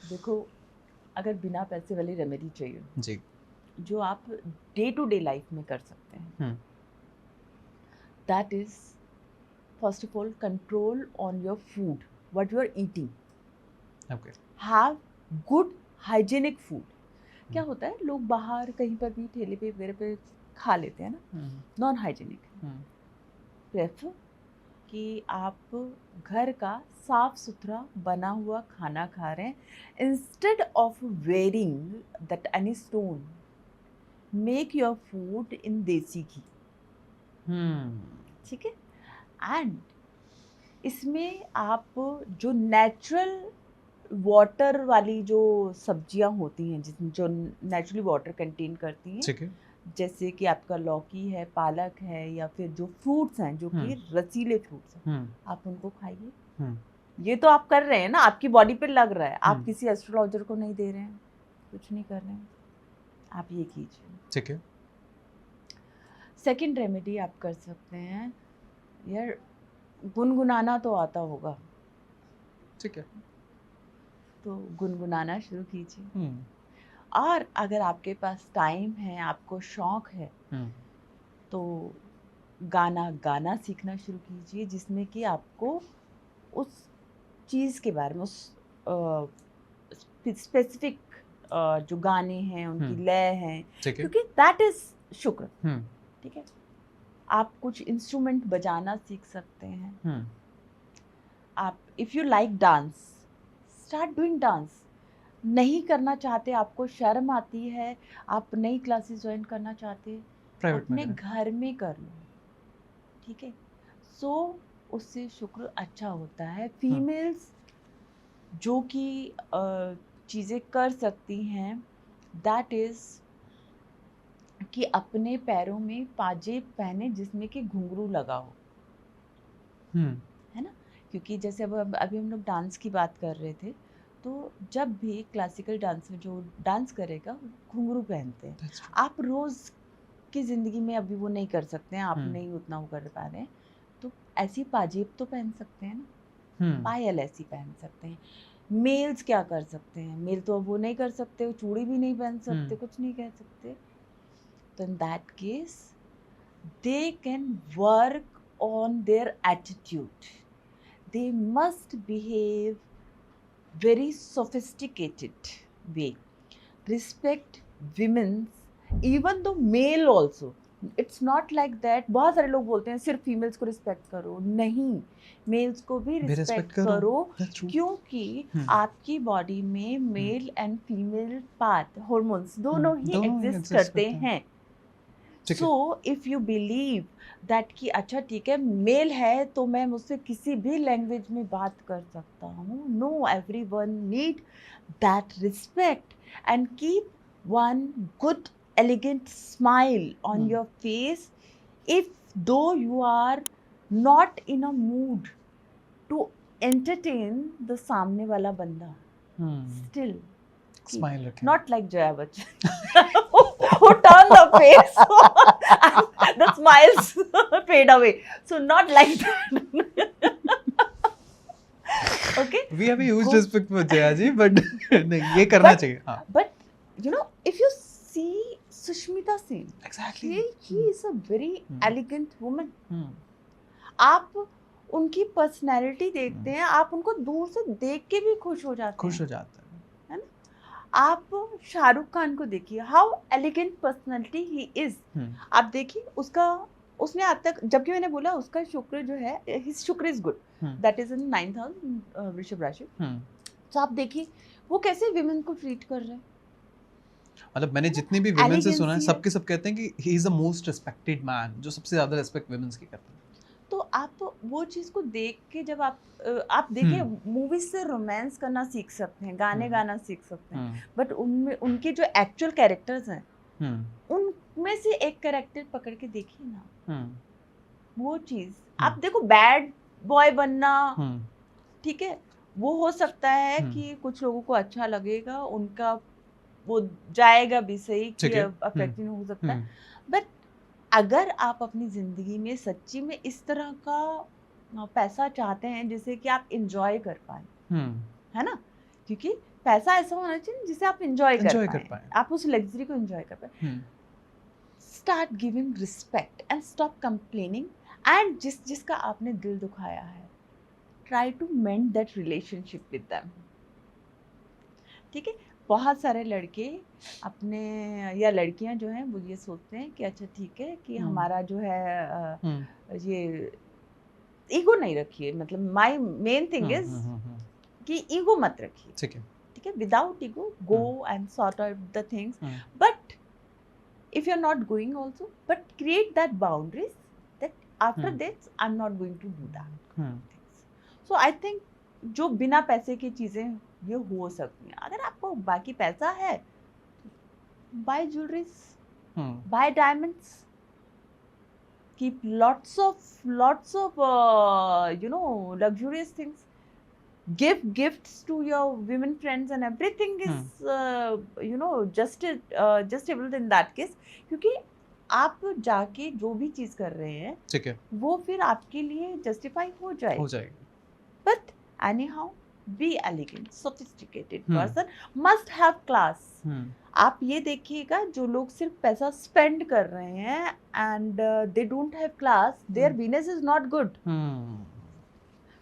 देखो अगर बिना पैसे वाली रेमेडी चाहिए जी। जो आप डे टू डे लाइफ में कर सकते हैं, that is first of all control on your food, what you are eating. Okay. Have good hygienic food. क्या होता है लोग बाहर कहीं पर भी ठेले पे वगैरह पे खा लेते हैं ना, नॉन हाइजीनिक। प्रेफर कि आप घर का साफ सुथरा बना हुआ खाना खा रहे हैं, instead of wearing that any stone, make your food in देसी घी, ठीक है। एंड इसमें आप जो नेचुरल वाटर वाली जो सब्जियां होती हैं जिसमें जो नेचुरली वाटर कंटेन करती हैं, ठीक है। जैसे कि आपका लौकी है, पालक है, या फिर जो फ्रूट्स हैं जो कि रसीले फ्रूट्स हैं, आप उनको खाइए। ये तो आप कर रहे हैं ना, आपकी बॉडी पे लग रहा है, आप किसी एस्ट्रोलॉजर को नहीं दे रहे हैं, कुछ नहीं कर रहे हैं, आप ये कीजिए। ठीक है। सेकंड रेमेडी आप कर सकते हैं, यार गुनगुनाना तो आता होगा, ठीक है। तो गुनगुनाना शुरू कीजिए। और अगर आपके पास टाइम है, आपको शौक है, तो गाना गाना सीखना शुरू कीजिए जिसमें कि आपको उस चीज़ के बारे में, उस स्पेसिफिक जो गाने हैं उनकी लय हैं, क्योंकि दैट इज शुक्र, ठीक है। आप कुछ इंस्ट्रूमेंट बजाना सीख सकते हैं। आप if you like dance, start doing dance. नहीं करना चाहते, आपको शर्म आती है, आप नई क्लासेस ज्वाइन करना चाहते, अपने घर में कर लो, ठीक है। सो उससे शुक्र अच्छा होता है। फीमेल्स जो कि चीज़ें कर सकती हैं, दैट इज़ कि अपने पैरों में पाजेब पहने जिसमें कि घुंघरू लगा हो, है ना। क्योंकि जैसे अब अभी हम लोग डांस की बात कर रहे थे, तो जब भी क्लासिकल डांस में जो डांस करेगा घुंघरू पहनते हैं। आप रोज़ की ज़िंदगी में अभी वो नहीं कर सकते हैं, आप नहीं उतना वो कर पा रहे हैं, तो ऐसी पाजेब तो पहन सकते हैं ना, पायल ऐसी पहन सकते हैं। मेल्स क्या कर सकते हैं, मेल तो अब वो नहीं कर सकते, वो चूड़ी भी नहीं पहन सकते, कुछ नहीं कह सकते, तो in that case they can work on their attitude. They must behave very sophisticated way, respect women's, even though male also, it's not like that. बहुत सारे लोग बोलते हैं सिर्फ फीमेल्स को रिस्पेक्ट करो, नहीं, मेल्स को भी रिस्पेक्ट करो, क्योंकि आपकी बॉडी में male and female part hormones दोनों ही एग्जिस्ट करते हैं। So if you believe that कि अच्छा ठीक है मेल है तो मैं मुझसे किसी भी लैंग्वेज में बात कर सकता हूँ, no, everyone need that respect and keep one good elegant smile on your face. If though you are not in a mood to entertain the सामने वाला बंदा, still smile रखें, not like Jaya Bachchan who turn the face and the smiles fade away, so not like that. Okay, we have a huge respect for Jaya ji, but नहीं ये करना चाहिए। हाँ, but you know, if you see Sushmita Sen, exactly, she is a very elegant woman. आप उनकी personality देखते हैं, आप उनको दूर से देख के भी खुश हो जाते हैं, है ना। आप शाहरुख खान को देखिए, how elegant personality he is. आप देखिए उसका, उसने आज तक, जबकि मैंने बोला उसका शुक्र जो है, हिज शुक्र is good, that is in 9th house वृषभ राशि। तो आप देखिए वो कैसे विमेन को ट्रीट कर रहे हैं। मतलब मैंने जितनी भी विमेन से सुना है, सबके सब कहते हैं कि he is the most respected man, जो सबसे ज्यादा रिस्पेक्ट विमेन्स की करते हैं। तो आप वो चीज को देख के जब आप देखिए मूवीज से रोमांस करना सीख सकते हैं, गाने गाना सीख सकते हैं, बट उनमें उनके जो एक्चुअल कैरेक्टर्स हैं उनमें से एक कैरेक्टर पकड़ के देखिए ना, वो चीज आप देखो। बैड बॉय बनना ठीक है, वो हो सकता है कि कुछ लोगों को अच्छा लगेगा, उनका वो जाएगा भी सही कि अफेक्टिव हो सकता है, बट अगर आप अपनी जिंदगी में सच्ची में इस तरह का पैसा चाहते हैं जिसे कि आप इंजॉय कर पाए, है ना, क्योंकि पैसा ऐसा होना चाहिए जिसे आप इंजॉय कर पाए, आप उस लग्जरी को इंजॉय कर पाए। Start giving respect and stop complaining, and जिसका आपने दिल दुखाया है, try to mend that relationship with them, ठीक है। बहुत सारे लड़के अपने या लड़कियां जो हैं वो ये सोचते हैं कि अच्छा ठीक है कि हमारा जो है ये ईगो नहीं रखिए, मतलब माय मेन थिंग इज कि ईगो मत रखिए, ठीक है, without ego go and sort out the things, but if you are not going also, but create that boundaries that after this I am not going to do that. So I think जो बिना पैसे की चीजें ये हो सकती हैं, अगर आपको बाकी पैसा है, buy jewelleries, buy diamonds, keep lots of you know luxurious things, give gifts to your women friends and everything is you know justifiable in that case, क्योंकि आप जाके जो भी चीज कर रहे हैं ठीक है वो फिर आपके लिए जस्टिफाई हो जाएगी, but anyhow be elegant, sophisticated person, must have class. आप ये देखिएगा जो लोग सिर्फ पैसा स्पेंड कर रहे हैं and they don't have class, there Venus is not good.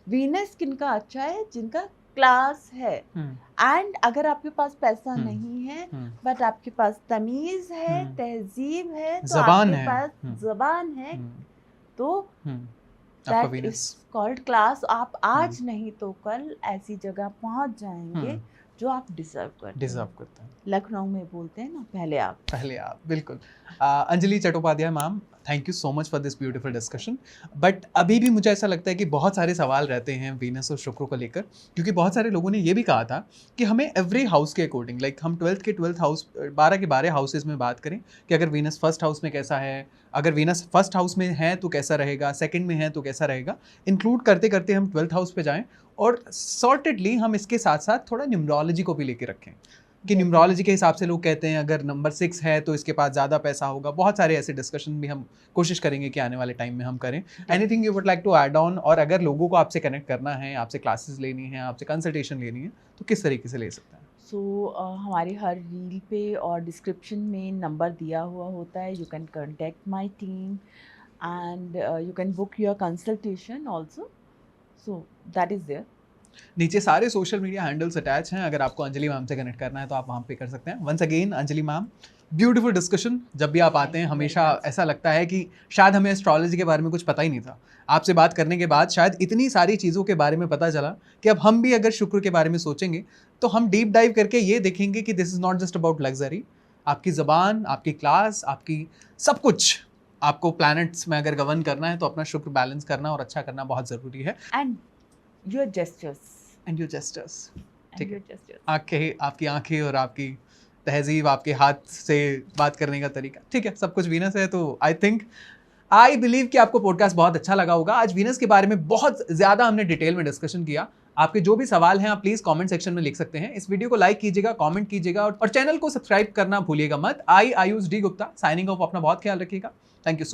Venus किनका अच्छा है? जिनका क्लास है। एंड अगर आपके पास पैसा नहीं है बट आपके पास तमीज है, तहजीब है, तो आपके पास जबान है, तो that is called class। आप आज नहीं तो कल ऐसी जगह पहुंच जाएंगे जो आप डिजर्व करते हैं। लखनऊ में बोलते हैं ना, पहले आप। बिल्कुल। Anjali Chattopadhyay ma'am, thank you so much for this beautiful discussion. But अभी भी मुझे ऐसा लगता है कि बहुत सारे सवाल रहते हैं वीनस और शुक्र को लेकर, क्योंकि बहुत सारे लोगों ने ये भी कहा था कि हमें एवरी हाउस के अकॉर्डिंग, लाइक हम 12th के 12th हाउस, 12 के 12 हाउसेज में बात करें कि अगर वीनस फर्स्ट हाउस में कैसा है, अगर वीनस फर्स्ट हाउस में है तो कैसा रहेगा, सेकंड में है तो कैसा रहेगा, इंक्लूड करते करते हम 12th हाउस पे जाएं, और सॉर्टेडली हम इसके साथ साथ थोड़ा न्यूमरोलॉजी को भी लेके रखें कि न्यूमरोलॉजी के हिसाब से लोग कहते हैं अगर नंबर 6 है तो इसके पास ज़्यादा पैसा होगा। बहुत सारे ऐसे डिस्कशन भी हम कोशिश करेंगे कि आने वाले टाइम में हम करें। Anything you would like to add on? और अगर लोगों को आपसे कनेक्ट करना है, आपसे क्लासेस लेनी है, आपसे कंसल्टेशन लेनी है, तो किस तरीके से ले सकते हैं? हमारी हर रील पे और डिस्क्रिप्शन में नंबर दिया हुआ होता है। You can contact my team and you can book your consultation also, so that is there. नीचे सारे सोशल मीडिया हैंडल्स अटैच हैं, अगर आपको अंजलि मैम से कनेक्ट करना है तो आप वहाँ पे कर सकते हैं। Once again Anjali ma'am, beautiful discussion. जब भी आप आते हैं हमेशा ऐसा लगता है कि शायद हमें एस्ट्रोलॉजी के बारे में कुछ पता ही नहीं था। आपसे बात करने के बाद शायद इतनी सारी चीज़ों के बारे में पता चला कि अब हम भी अगर शुक्र के बारे में सोचेंगे तो हम डीप डाइव करके ये देखेंगे कि this is not just about luxury. आपकी ज़बान, आपकी क्लास, आपकी सब कुछ, आपको प्लैनेट्स में अगर गवर्न करना है तो अपना शुक्र बैलेंस करना और अच्छा करना बहुत ज़रूरी है। And your gestures and your gestures, ठीक है, जेस्चर्स आंखें, आपकी आंखें और आपकी तहजीब, आपके हाथ से बात करने का तरीका, ठीक है, सब कुछ वीनस है। तो आई बिलीव कि आपको पॉडकास्ट बहुत अच्छा लगा होगा। आज वीनस के बारे में बहुत ज़्यादा हमने डिटेल में डिस्कशन किया। आपके जो भी सवाल हैं आप प्लीज़ कमेंट सेक्शन में लिख सकते हैं। इस वीडियो को लाइक कीजिएगा, कमेंट कीजिएगा और चैनल को सब्सक्राइब करना भूलिएगा मत। Ayush D Gupta signing off. अपना बहुत ख्याल रखिएगा। Thank you so